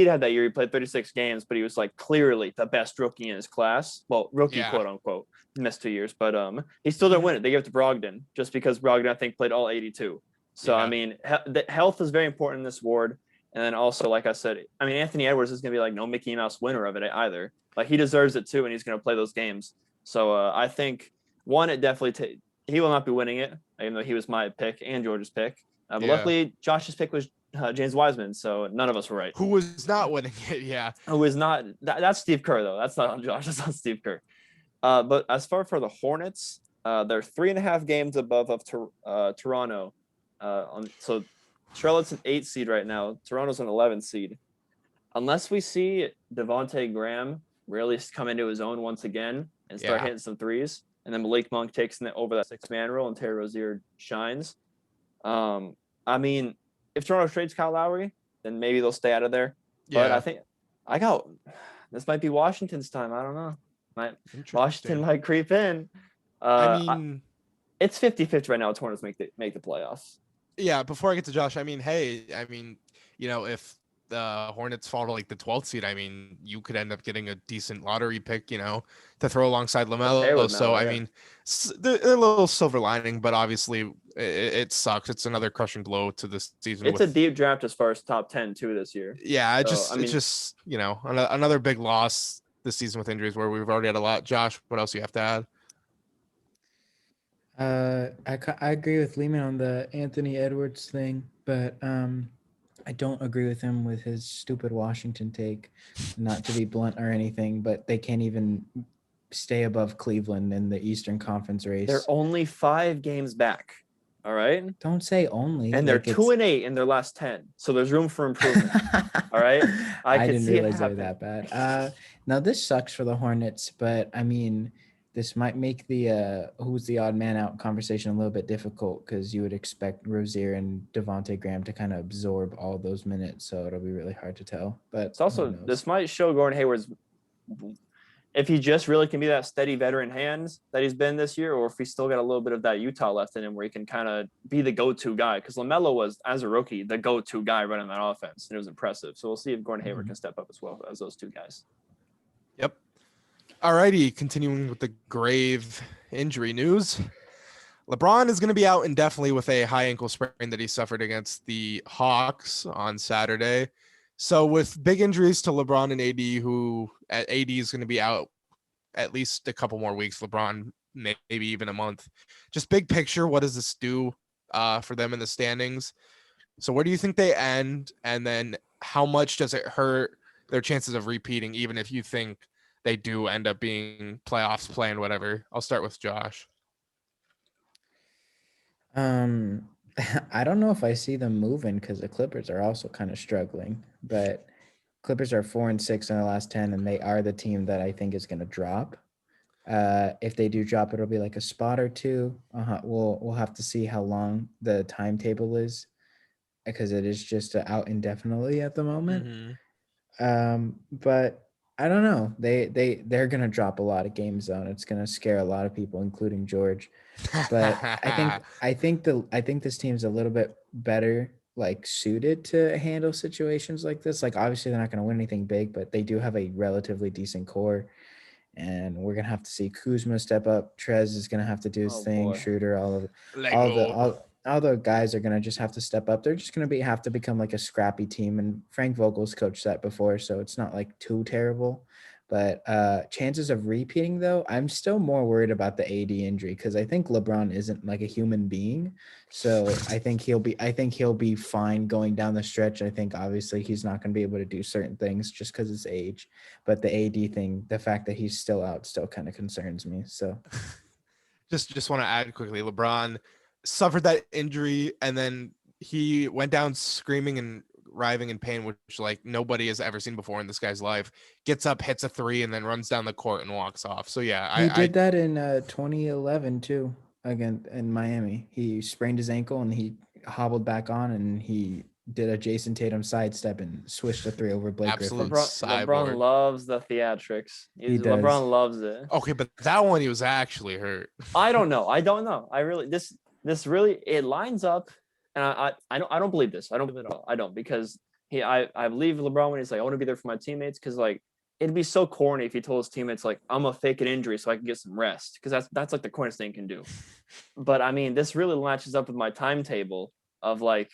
had that year, he played 36 games, but he was like clearly the best rookie in his class. Well, rookie, quote unquote, missed 2 years, but he still didn't win it. They gave it to Brogdon just because Brogdon, I think, played all 82. So, I mean, the health is very important in this award. And then also, like I said, I mean, Anthony Edwards is going to be like no Mickey Mouse winner of it either. Like, he deserves it too, and he's going to play those games. So I think, one, it definitely he will not be winning it, even though he was my pick and George's pick. But luckily, Josh's pick was James Wiseman, so none of us were right. Who was not winning it, yeah. Who is not – that's Steve Kerr, though. That's not on Josh. That's on Steve Kerr. But as far for the Hornets, they're 3.5 games above of Toronto. So Charlotte's an 8 seed right now. Toronto's an 11 seed. Unless we see Devontae Graham really come into his own once again and start hitting some threes, and then Malik Monk takes over that 6-man role and Terry Rozier shines. I mean, if Toronto trades Kyle Lowry, then maybe they'll stay out of there. But I think this might be Washington's time. I don't know. Washington might creep in. I mean, it's 50-50 right now. Toronto's make the playoffs. Yeah, before I get to Josh, I mean, if the Hornets fall to like the 12th seed, I mean, you could end up getting a decent lottery pick, to throw alongside LaMelo. So, I mean, they're a little silver lining, but obviously it sucks. It's another crushing blow to this season. It's a deep draft as far as top 10 too this year. Yeah, it's just another big loss this season with injuries where we've already had a lot. Josh, what else do you have to add? I agree with Lehman on the Anthony Edwards thing, but I don't agree with him with his stupid Washington take. Not to be blunt or anything, but they can't even stay above Cleveland in the Eastern Conference race. They're only 5 games back. All right. Don't say only. And they're 2-8 in their last 10. So there's room for improvement. All right. I didn't realize they were that bad. Now this sucks for the Hornets, but I mean, this might make the who's the odd man out conversation a little bit difficult because you would expect Rozier and Devontae Graham to kind of absorb all those minutes. So it'll be really hard to tell. But it's also, this might show Gordon Hayward's, if he just really can be that steady veteran hands that he's been this year, or if he's still got a little bit of that Utah left in him where he can kind of be the go-to guy. Because LaMelo was, as a rookie, the go-to guy running that offense. And it was impressive. So we'll see if Gordon Hayward can step up as well as those two guys. Yep. Alrighty, continuing with the grave injury news. LeBron is going to be out indefinitely with a high ankle sprain that he suffered against the Hawks on Saturday. So with big injuries to LeBron and AD, who AD is going to be out at least a couple more weeks, LeBron maybe even a month. Just big picture, what does this do for them in the standings? So where do you think they end? And then how much does it hurt their chances of repeating, even if you think they do end up being playoffs, playing whatever? I'll start with Josh. I don't know if I see them moving because the Clippers are also kind of struggling, but Clippers are 4-6 in the last 10, and they are the team that I think is going to drop. If they do drop, it'll be like a spot or two. We'll have to see how long the timetable is because it is just out indefinitely at the moment. But I don't know. They're going to drop a lot of games though, and it's going to scare a lot of people, including George. But I think this team's a little bit better, like suited to handle situations like this. Like obviously they're not going to win anything big, but they do have a relatively decent core, and we're gonna have to see Kuzma step up. Trez is gonna have to do his thing. Boy. Schroeder, all the guys are gonna just have to step up. They're just gonna have to become like a scrappy team. And Frank Vogel's coached that before, so it's not like too terrible. But chances of repeating, though, I'm still more worried about the AD injury because I think LeBron isn't like a human being. So I think he'll be fine going down the stretch. I think obviously he's not going to be able to do certain things just because his age. But the AD thing, the fact that he's still out, still kind of concerns me. So just want to add quickly, LeBron suffered that injury and then he went down screaming and writhing in pain, which like nobody has ever seen before in this guy's life. Gets up, hits a 3, and then runs down the court and walks off. So yeah, he did that in 2011 too, again in Miami. He sprained his ankle and he hobbled back on, and he did a Jason Tatum sidestep and swished a 3 over Blake Absolute Griffin. LeBron loves the theatrics. He does. LeBron loves it. Okay, but that one he was actually hurt. I don't know. I really this really it lines up. And I don't believe this. I don't believe it at all. I don't, because I believe LeBron when he's like, I want to be there for my teammates, because like it'd be so corny if he told his teammates like, I'm gonna fake an injury so I can get some rest, because that's like the corniest thing he can do. But I mean, this really latches up with my timetable of like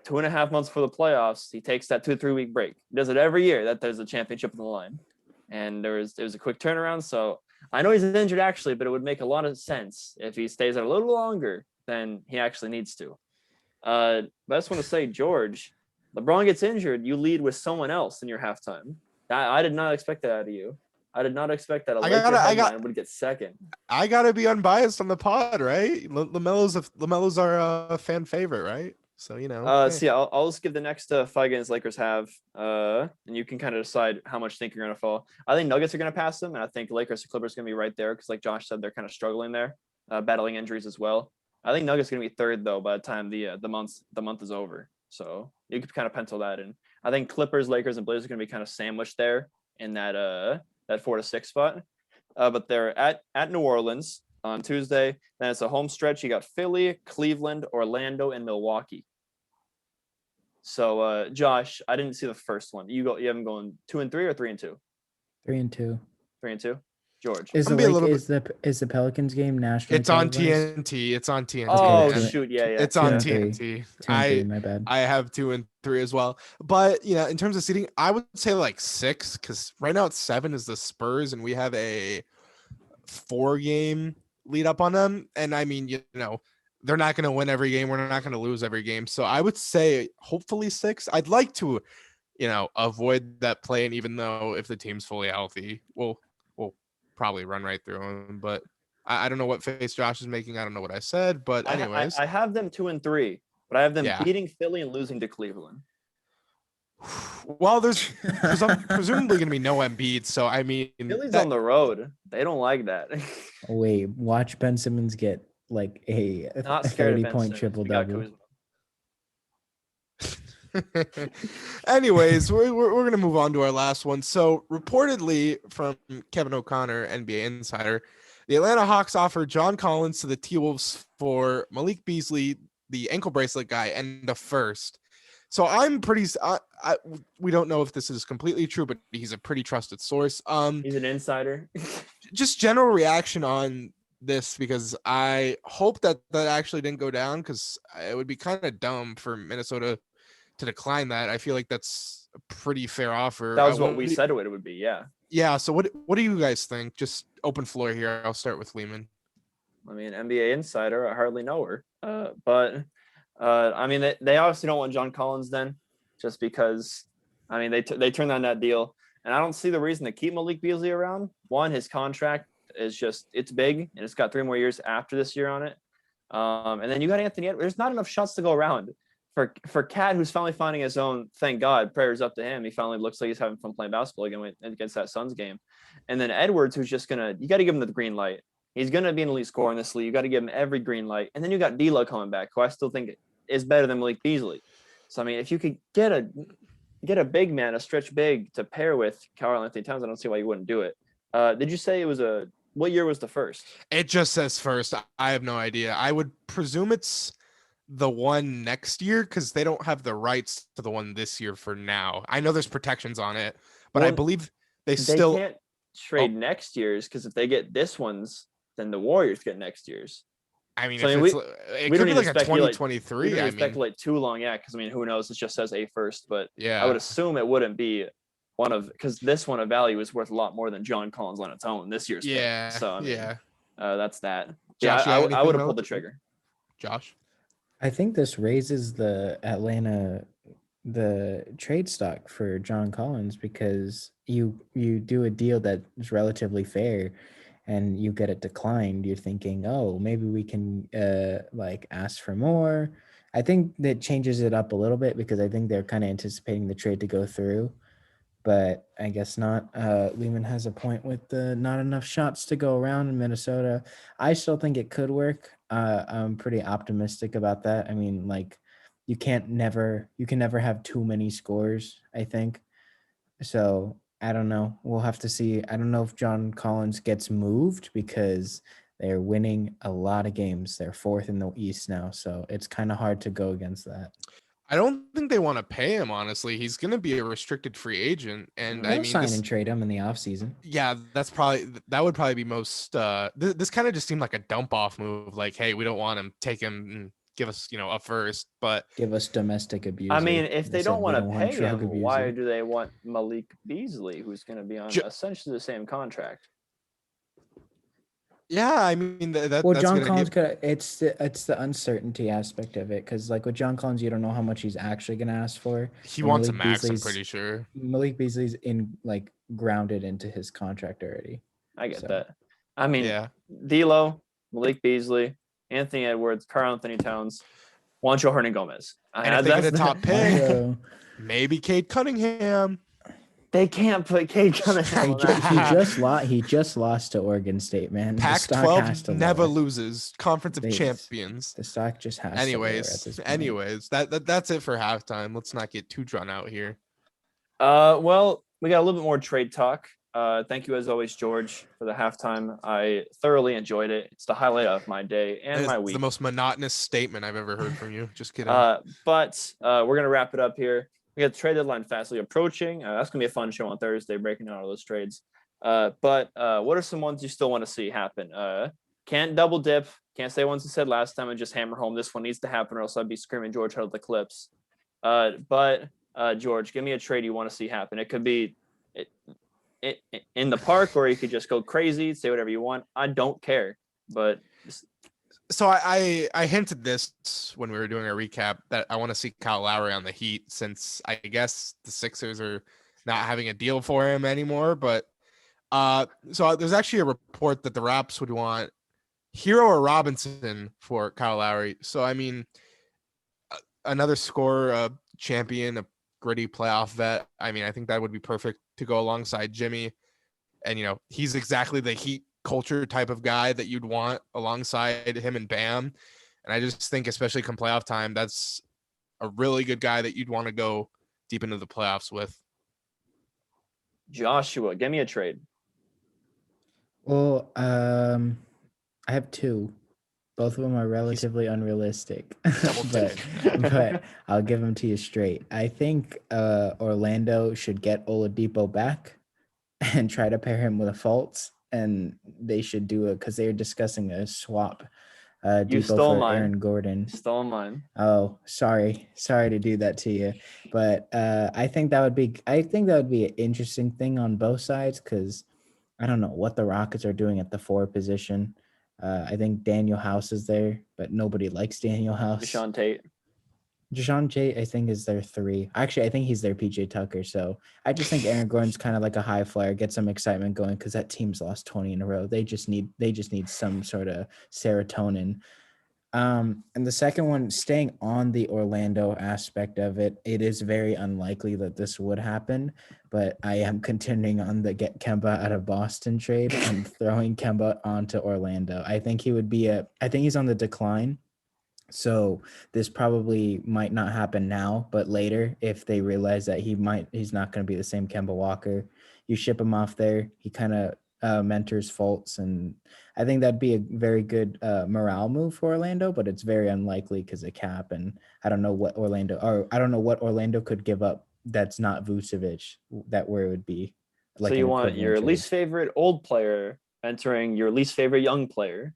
2.5 months for the playoffs. He takes that 2-3 week break. He does it every year that there's a championship on the line, and there was a quick turnaround. So I know he's injured actually, but it would make a lot of sense if he stays there a little longer than he actually needs to. But I just want to say, George, LeBron gets injured, you lead with someone else in your halftime. I did not expect that out of you. I did not expect that a I Laker gotta- I headline would get second. I gotta be unbiased on the pod, right? LaMelo's our fan favorite, right? So hey. So yeah, I'll just give the next fight against Lakers have, and you can kind of decide how much think you're gonna fall. I think Nuggets are gonna pass them, and I think Lakers and Clippers are gonna be right there because, like Josh said, they're kind of struggling there, battling injuries as well. I think Nuggets are gonna be third though by the time the month is over. So you could kind of pencil that in. I think Clippers, Lakers, and Blazers are gonna be kind of sandwiched there in that 4 to 6 spot. But they're at New Orleans on Tuesday. Then it's a home stretch. You got Philly, Cleveland, Orlando, and Milwaukee. So, Josh, I didn't see the first one. You have them going 2 and 3 or 3 and 2? 3 and 2. 3 and 2. George. Is the Pelicans game nationally? It's on televised? TNT. It's on TNT. Oh Okay, shoot, yeah. It's 2 on and 3. TNT. 2 and 3, my bad. I have 2 and 3 as well. But in terms of seating, I would say like 6 because right now it's 7 is the Spurs, and we have a 4-game lead up on them. And I mean, they're not going to win every game. We're not going to lose every game. So I would say hopefully 6. I'd like to, avoid that play. And even though if the team's fully healthy, we'll probably run right through them. But I don't know what face Josh is making. I don't know what I said. But anyways, I have them 2 and 3, but I have them Yeah. beating Philly and losing to Cleveland. Well, there's presumably going to be no Embiid. So I mean, Philly's on the road. They don't like that. Wait, watch Ben Simmons get like a Not scared of Ben 30-point Simmons. triple We got double. Kuzma. Anyways, we're gonna move on to our last one. So reportedly from Kevin O'Connor, NBA insider, the Atlanta Hawks offered John Collins to the T-Wolves for Malik Beasley, the ankle bracelet guy, and a first. So I'm pretty. We don't know if this is completely true, but he's a pretty trusted source. He's an insider. Just general reaction on this because I hope that actually didn't go down because it would be kind of dumb for Minnesota to decline that. I feel like that's a pretty fair offer. That was what we said it would be. Yeah. Yeah. So what do you guys think? Just open floor here. I'll start with Lehman. I mean, NBA insider. I hardly know her. But I mean, they obviously don't want John Collins then, just because. I mean, they turned down that deal, and I don't see the reason to keep Malik Beasley around. One, his contract is it's big, and it's got 3 more years after this year on it. And then you got Anthony Edwards. There's not enough shots to go around. For Cat, who's finally finding his own, thank God, prayers up to him. He finally looks like he's having fun playing basketball again against that Suns game. And then Edwards, who's just you got to give him the green light. He's going to be an elite scorer in this league. You got to give him every green light. And then you got D'Lo coming back, who I still think is better than Malik Beasley. So, I mean, if you could get a big man, a stretch big to pair with Karl-Anthony Towns, I don't see why you wouldn't do it. Did you say it was what year was the first? It just says first. I have no idea. I would presume it's the one next year because they don't have the rights to the one this year for now. I know there's protections on it, but I believe they still can't trade next year's because if they get this one's, then the Warriors get next year's. I mean, So, it we could don't be need like to a speculate. 2023. We don't I need to mean, speculate too long, yeah, because I mean, who knows? It just says a first, but yeah, I would assume it wouldn't be because this one of value is worth a lot more than John Collins on its own this year's. Yeah. Pick. So I mean, yeah. That's that. Josh, Yeah, I would have pulled the trigger. Josh. I think this raises the trade stock for John Collins because you do a deal that is relatively fair and you get it declined. You're thinking, oh, maybe we can ask for more. I think that changes it up a little bit because I think they're kind of anticipating the trade to go through, but I guess not. Lehman has a point with the not enough shots to go around in Minnesota. I still think it could work. I'm pretty optimistic about that. I mean, you can never have too many scores, I think. So I don't know. We'll have to see. I don't know if John Collins gets moved because they're winning a lot of games. They're 4th in the East now. So it's kind of hard to go against that. I don't think they want to pay him, honestly. He's going to be a restricted free agent. And They'll I mean, sign and trade him in the offseason. Yeah, that would probably be most, this kind of just seemed like a dump off move. Like, hey, we don't want him, take him and give us, a first, but give us domestic abuse. I mean, if they don't want to pay him, why do they want Malik Beasley, who's going to be on essentially the same contract? Yeah, I mean Well, that's John gonna Collins give. it's the uncertainty aspect of it, because like with John Collins, you don't know how much he's actually gonna ask for. He And wants a max. I'm pretty sure. Malik Beasley's in like grounded into his contract already. I get So that. I mean, Yeah. D'Lo, Malik Beasley, Anthony Edwards, Karl Anthony Towns, Juancho Hernangomez. And if they get a top pick, Juancho, maybe Cade Cunningham. they can't put Cade Cunningham on that. he just lost to Oregon State, man. The stock has Pac-12 to never lower. loses. Conference of They- Champions. The stock just has to lower at this point. Anyways, that's it for halftime. Let's not get too drawn out here. Well, we got a little bit more trade talk. Thank you as always, George, for the halftime. I thoroughly enjoyed it. It's the highlight of my day and It's my week. the most monotonous statement I've ever heard from you. Just kidding. But we're gonna wrap it up here. We got the trade deadline fastly approaching. That's gonna be a fun show on Thursday, breaking down all those trades. But what are some ones you still want to see happen? Can't double dip. Can't say ones I said last time and just hammer home this one needs to happen, or else I'd be screaming George out of the clips. But George, give me a trade you want to see happen. It could be in the park, or you could just go crazy, say whatever you want. I don't care. But so I hinted this when we were doing our recap that I want to see Kyle Lowry on the Heat, since I guess the Sixers are not having a deal for him anymore. But so there's actually a report that the Raps would want Hero or Robinson for Kyle Lowry. So I mean, another scorer, champion, a gritty playoff vet. I mean, I think that would be perfect to go alongside Jimmy. And, he's exactly the Heat culture type of guy that you'd want alongside him and Bam. And I just think, especially come playoff time, that's a really good guy that you'd want to go deep into the playoffs with. Joshua, give me a trade. Well, I have two. Both of them are relatively unrealistic, but I'll give them to you straight. I think Orlando should get Oladipo back and try to pair him with a Fultz, and they should do it because they were discussing a swap. You Depot stole for mine. Aaron Gordon. You stole mine. Oh, sorry to do that to you, but I think that would be an interesting thing on both sides, because I don't know what the Rockets are doing at the 4 position. I think Daniel House is there, but nobody likes Daniel House. Deshaun Tate, I think, is their 3. Actually, I think he's their PJ Tucker. So I just think Aaron Gordon's kind of like a high flyer, get some excitement going, because that team's lost 20 in a row. They just need some sort of serotonin. And the second one, staying on the Orlando aspect of it, it is very unlikely that this would happen, but I am continuing on the get Kemba out of Boston trade and throwing Kemba onto Orlando. I think he's on the decline. So this probably might not happen now, but later, if they realize that he's not going to be the same Kemba Walker, you ship him off there. He kind of mentors Fultz, and I think that'd be a very good morale move for Orlando, but it's very unlikely because of cap, and I don't know what Orlando could give up that's not Vucevic, that where it would be. Like, so you want your least favorite old player entering your least favorite young player,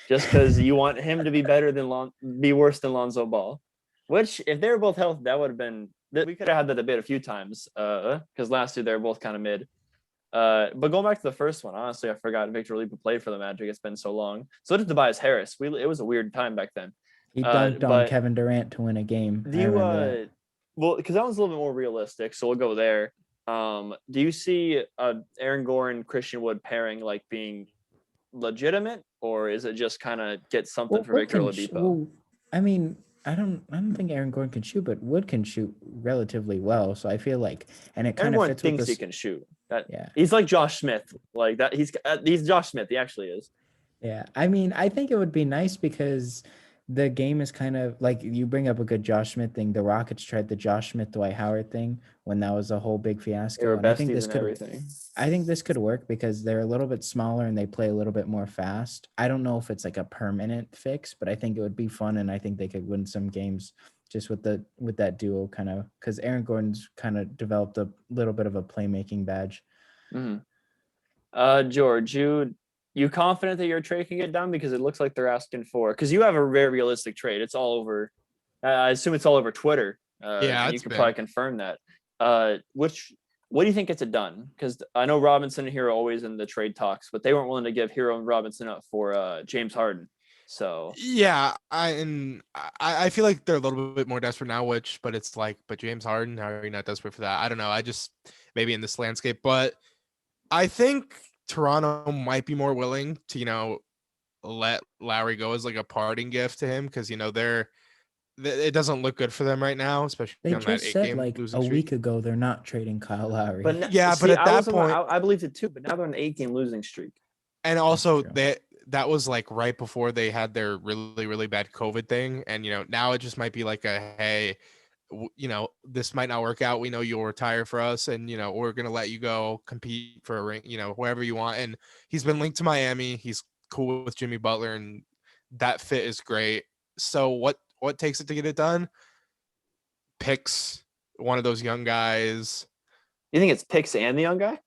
just because you want him to be be worse than Lonzo Ball, which if they were both healthy, that would have been, we could have had that debate a few times, because last year they were both kind of mid. But going back to the first one, honestly, I forgot Victor Oladipo played for the Magic. It's been so long. So did Tobias Harris. It was a weird time back then. He dunked on Kevin Durant to win a game. Well, because that was a little bit more realistic, so we'll go there. Do you see Aaron Gordon, Christian Wood pairing like being legitimate, or is it just kind of get something for Victor Oladipo? I mean, I don't think Aaron Gordon can shoot, but Wood can shoot relatively well. So I feel like, and it kind of fits thinks he can shoot. He's like Josh Smith, like that. He's Josh Smith. He actually is. Yeah, I mean, I think it would be nice because the game is kind of like, you bring up a good Josh Smith thing. The Rockets tried the Josh Smith Dwight Howard thing when that was a whole big fiasco. And I think this could work because they're a little bit smaller and they play a little bit more fast. I don't know if it's like a permanent fix, but I think it would be fun, and I think they could win some games just with that duo, kind of, because Aaron Gordon's kind of developed a little bit of a playmaking badge. Mm-hmm. George, you confident that your trade can get done? Because it looks like they're asking for, because you have a very realistic trade. It's all over. I assume it's all over Twitter. You can probably confirm that. Which what do you think gets it done? Because I know Robinson and Hero always in the trade talks, but they weren't willing to give Hero and Robinson up for James Harden. So Yeah, I feel like they're a little bit more desperate now, but it's like, but James Harden, how are you not desperate for that? I don't know. I just maybe in this landscape, but I think Toronto might be more willing to, let Lowry go as like a parting gift to him because it doesn't look good for them right now, especially They on that just said 8-game like losing a streak. week ago they're not trading Kyle Lowry. But Yeah, but at that point, I believed it too. But now they're on an 8-game losing streak. and also true. that was like right before they had their really, really bad COVID thing. And, now it just might be like hey, this might not work out. We know you'll retire for us and, we're going to let you go compete for a ring, whoever you want. And he's been linked to Miami. He's cool with Jimmy Butler and that fit is great. So what takes it to get it done? Picks one of those young guys. You think it's picks and the young guy?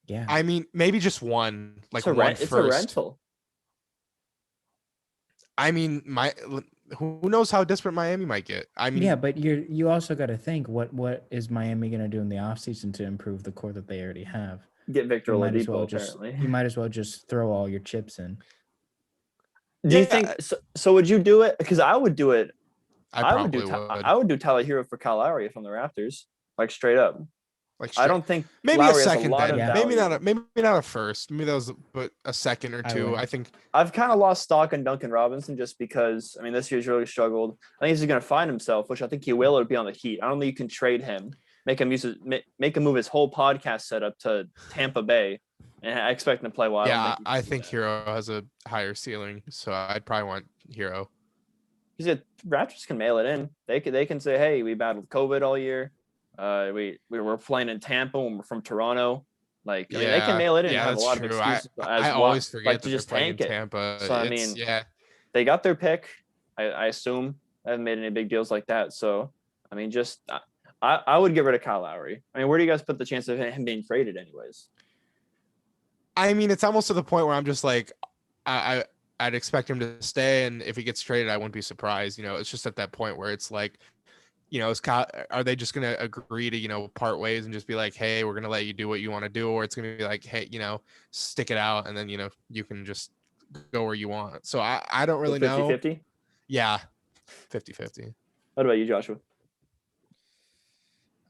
Yeah. I mean, maybe just one, like It's one it's first. a rental. I mean, who knows how desperate Miami might get? I mean, yeah, but you also got to think what is Miami going to do in the offseason to improve the core that they already have? Get Victor You might as Oladipo, well apparently. you might as well just throw all your chips in. Do you think so? Would you do it? Because I would do it. I would do Tyler Hero for Kyle Lowry if I'm the Raptors, like straight up. Like I don't think maybe Lowry a second, has a lot then. of Maybe value. not a first. Maybe that was but a second or two. I think I've kind of lost stock in Duncan Robinson just because this year's really struggled. I think he's going to find himself, which I think he will. It'll be on the Heat. I don't think you can trade him, make him move his whole podcast setup to Tampa Bay, and I expect him to play well. I think Hero has a higher ceiling, so I'd probably want Hero. Raptors can mail it in. They can say, hey, we battled COVID all year. We were playing in Tampa when we're from Toronto. They can mail it in. Yeah, and have that's a lot true. of excuses. I always forget to that just they're playing tank in it. Tampa. So they got their pick. I assume. I haven't made any big deals like that. So I would get rid of Kyle Lowry. Where do you guys put the chance of him being traded, anyways? I mean, it's almost to the point where I'm just like, I'd expect him to stay, and if he gets traded, I wouldn't be surprised. It's just at that point where it's like, are they just gonna agree to part ways and just be like, hey, we're gonna let you do what you want to do, or it's gonna be like, hey, stick it out, and then you can just go where you want. So I don't really know. 50-50? Yeah, 50-50. What about you, Joshua?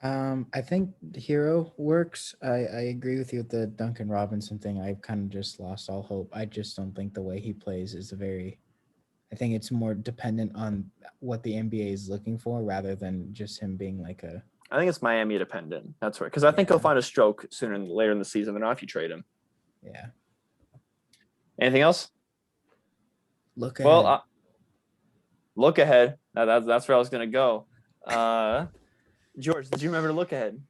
I think Hero works. I agree with you with the Duncan Robinson thing. I've kind of just lost all hope. I just don't think the way he plays is I think it's more dependent on what the NBA is looking for rather than just him being like a. I think it's Miami dependent. That's right. Because I think he'll find a stroke sooner and later in the season than not if you trade him. Yeah. Anything else? Look ahead. Well, look ahead. That's where I was going to go. George, did you remember to look ahead?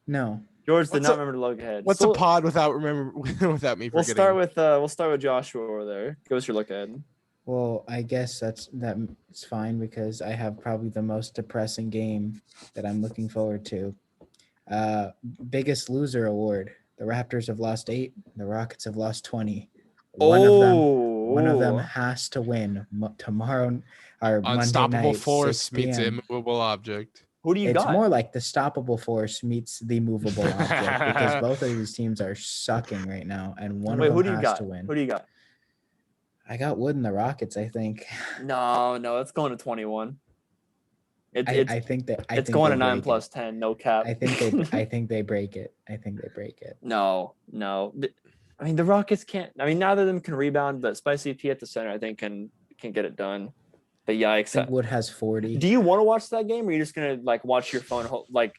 No. George did not remember to look ahead. What's a pod without me forgetting? We'll start with Joshua over there. Give us your look ahead. Well, I guess that's fine because I have probably the most depressing game that I'm looking forward to. Biggest loser award. The Raptors have lost 8. The Rockets have lost 20. One of them has to win tomorrow or Unstoppable Monday night, force meets immovable object. Who do you got? It's more like the stoppable force meets the movable object because both of these teams are sucking right now, and one of them has to win. Who do you got? I got Wood and the Rockets, I think. No, it's going to 21. I think it's going to 9 plus 10, no cap. I think they break it. No. The Rockets can't. Neither of them can rebound, but Spicy P at the center, I think, can get it done. But yikes. I think Wood has 40. Do you want to watch that game, or are you just gonna watch your phone,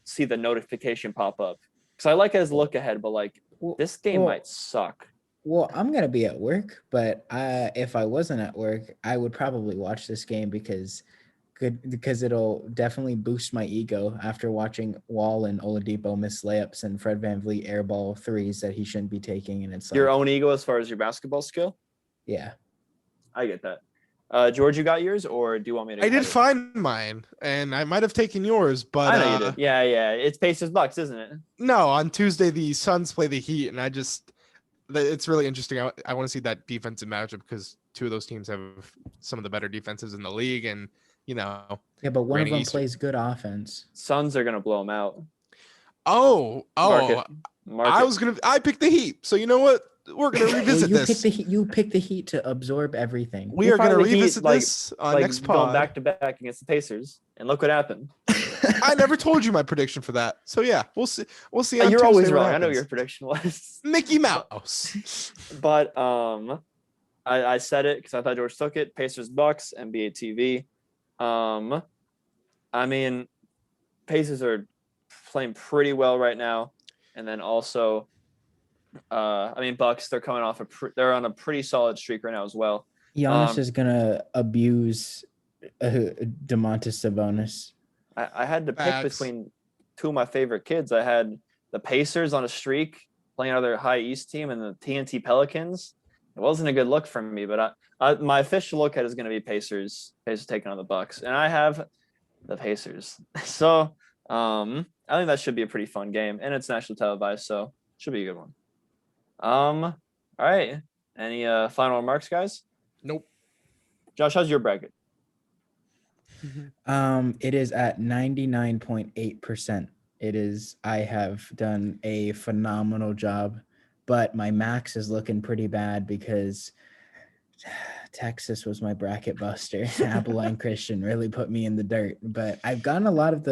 see the notification pop up? Because I like it as a look ahead, but this game might suck. Well, I'm gonna be at work, but if I wasn't at work, I would probably watch this game because it'll definitely boost my ego after watching Wall and Oladipo miss layups and Fred VanVleet airball threes that he shouldn't be taking, and it's your own ego as far as your basketball skill. Yeah, I get that. George, you got yours, or do you want me to? I did find mine, and I might have taken yours, but I know you did. Yeah. It's Pacers Bucks, isn't it? No, on Tuesday the Suns play the Heat, and it's really interesting. I want to see that defensive matchup because two of those teams have some of the better defenses in the league, and you know. Yeah, but one of Granny them Easter. plays good offense. Suns are gonna blow them out. Oh, Market. I picked the Heat. So you know what? We're gonna revisit you this. Picked the Heat, you picked the Heat to absorb everything. We You're are gonna probably the Heat, revisit this on next going pod. back to back against the Pacers, and look what happened. I never told you my prediction for that. So yeah, we'll see. We'll see. On You're Tuesday always what wrong. I know happens. what your prediction was. Mickey Mouse. But I said it because I thought George took it. Pacers Bucks NBA TV. I mean, Pacers are playing pretty well right now, and then also, Bucks. They're coming off they're on a pretty solid streak right now as well. Giannis is gonna abuse Domantas Sabonis. I had to pick Facts. between two of my favorite kids. I had the Pacers on a streak playing out of their high East team and the TNT Pelicans. It wasn't a good look for me, but my official look at it is going to be Pacers. Pacers taking on the Bucks, and I have the Pacers. So I think that should be a pretty fun game, and it's nationally televised, so it should be a good one. All right. Any final remarks, guys? Nope. Josh, how's your bracket? It is at 99.8%. I have done a phenomenal job, but my max is looking pretty bad because Texas was my bracket buster. Abilene Christian really put me in the dirt, but I've gotten a lot of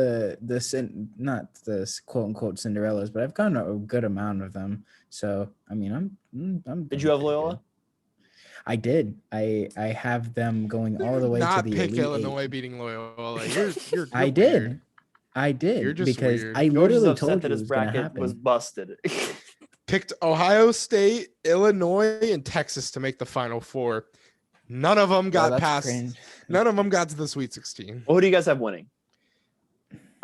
not the quote unquote Cinderellas, but I've gotten a good amount of them. So, I mean, I'm Did you have pretty Loyola? good. I did. I have them going all the way to the pick Elite Illinois Eight. beating Loyola. You're I weird. did. You're just because weird. I George is literally upset told that you it his was going to bracket was happen. busted. Picked Ohio State, Illinois, and Texas to make the Final Four. None of them got that's past. cringe. None of them got to the Sweet 16. Well, who do you guys have winning?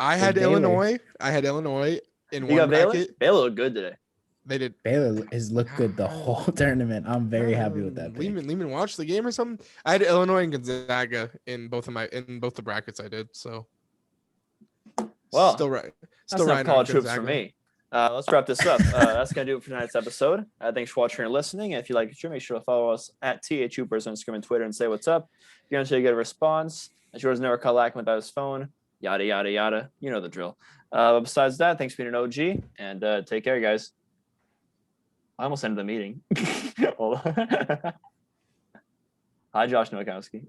I had Baylor. Illinois. I had Illinois in You one got Baylor? bracket. Baylor looked good today. They did. Baylor has looked good the whole tournament. I'm very happy with that pick. Lehman watched the game or something. I had Illinois and Gonzaga in both the brackets I did. So, Well, still right. That's not college hoops for me. Let's wrap this up. That's going to do it for tonight's episode. Thanks for watching and listening. And if you like the show, make sure to follow us at THHoopers on Instagram and Twitter and say what's up. If you're going to get a response, George never caught lacking without his phone. Yada, yada, yada. You know the drill. Besides that, thanks for being an OG. And take care, guys. I almost ended the meeting. Hi, Josh Nowakowski.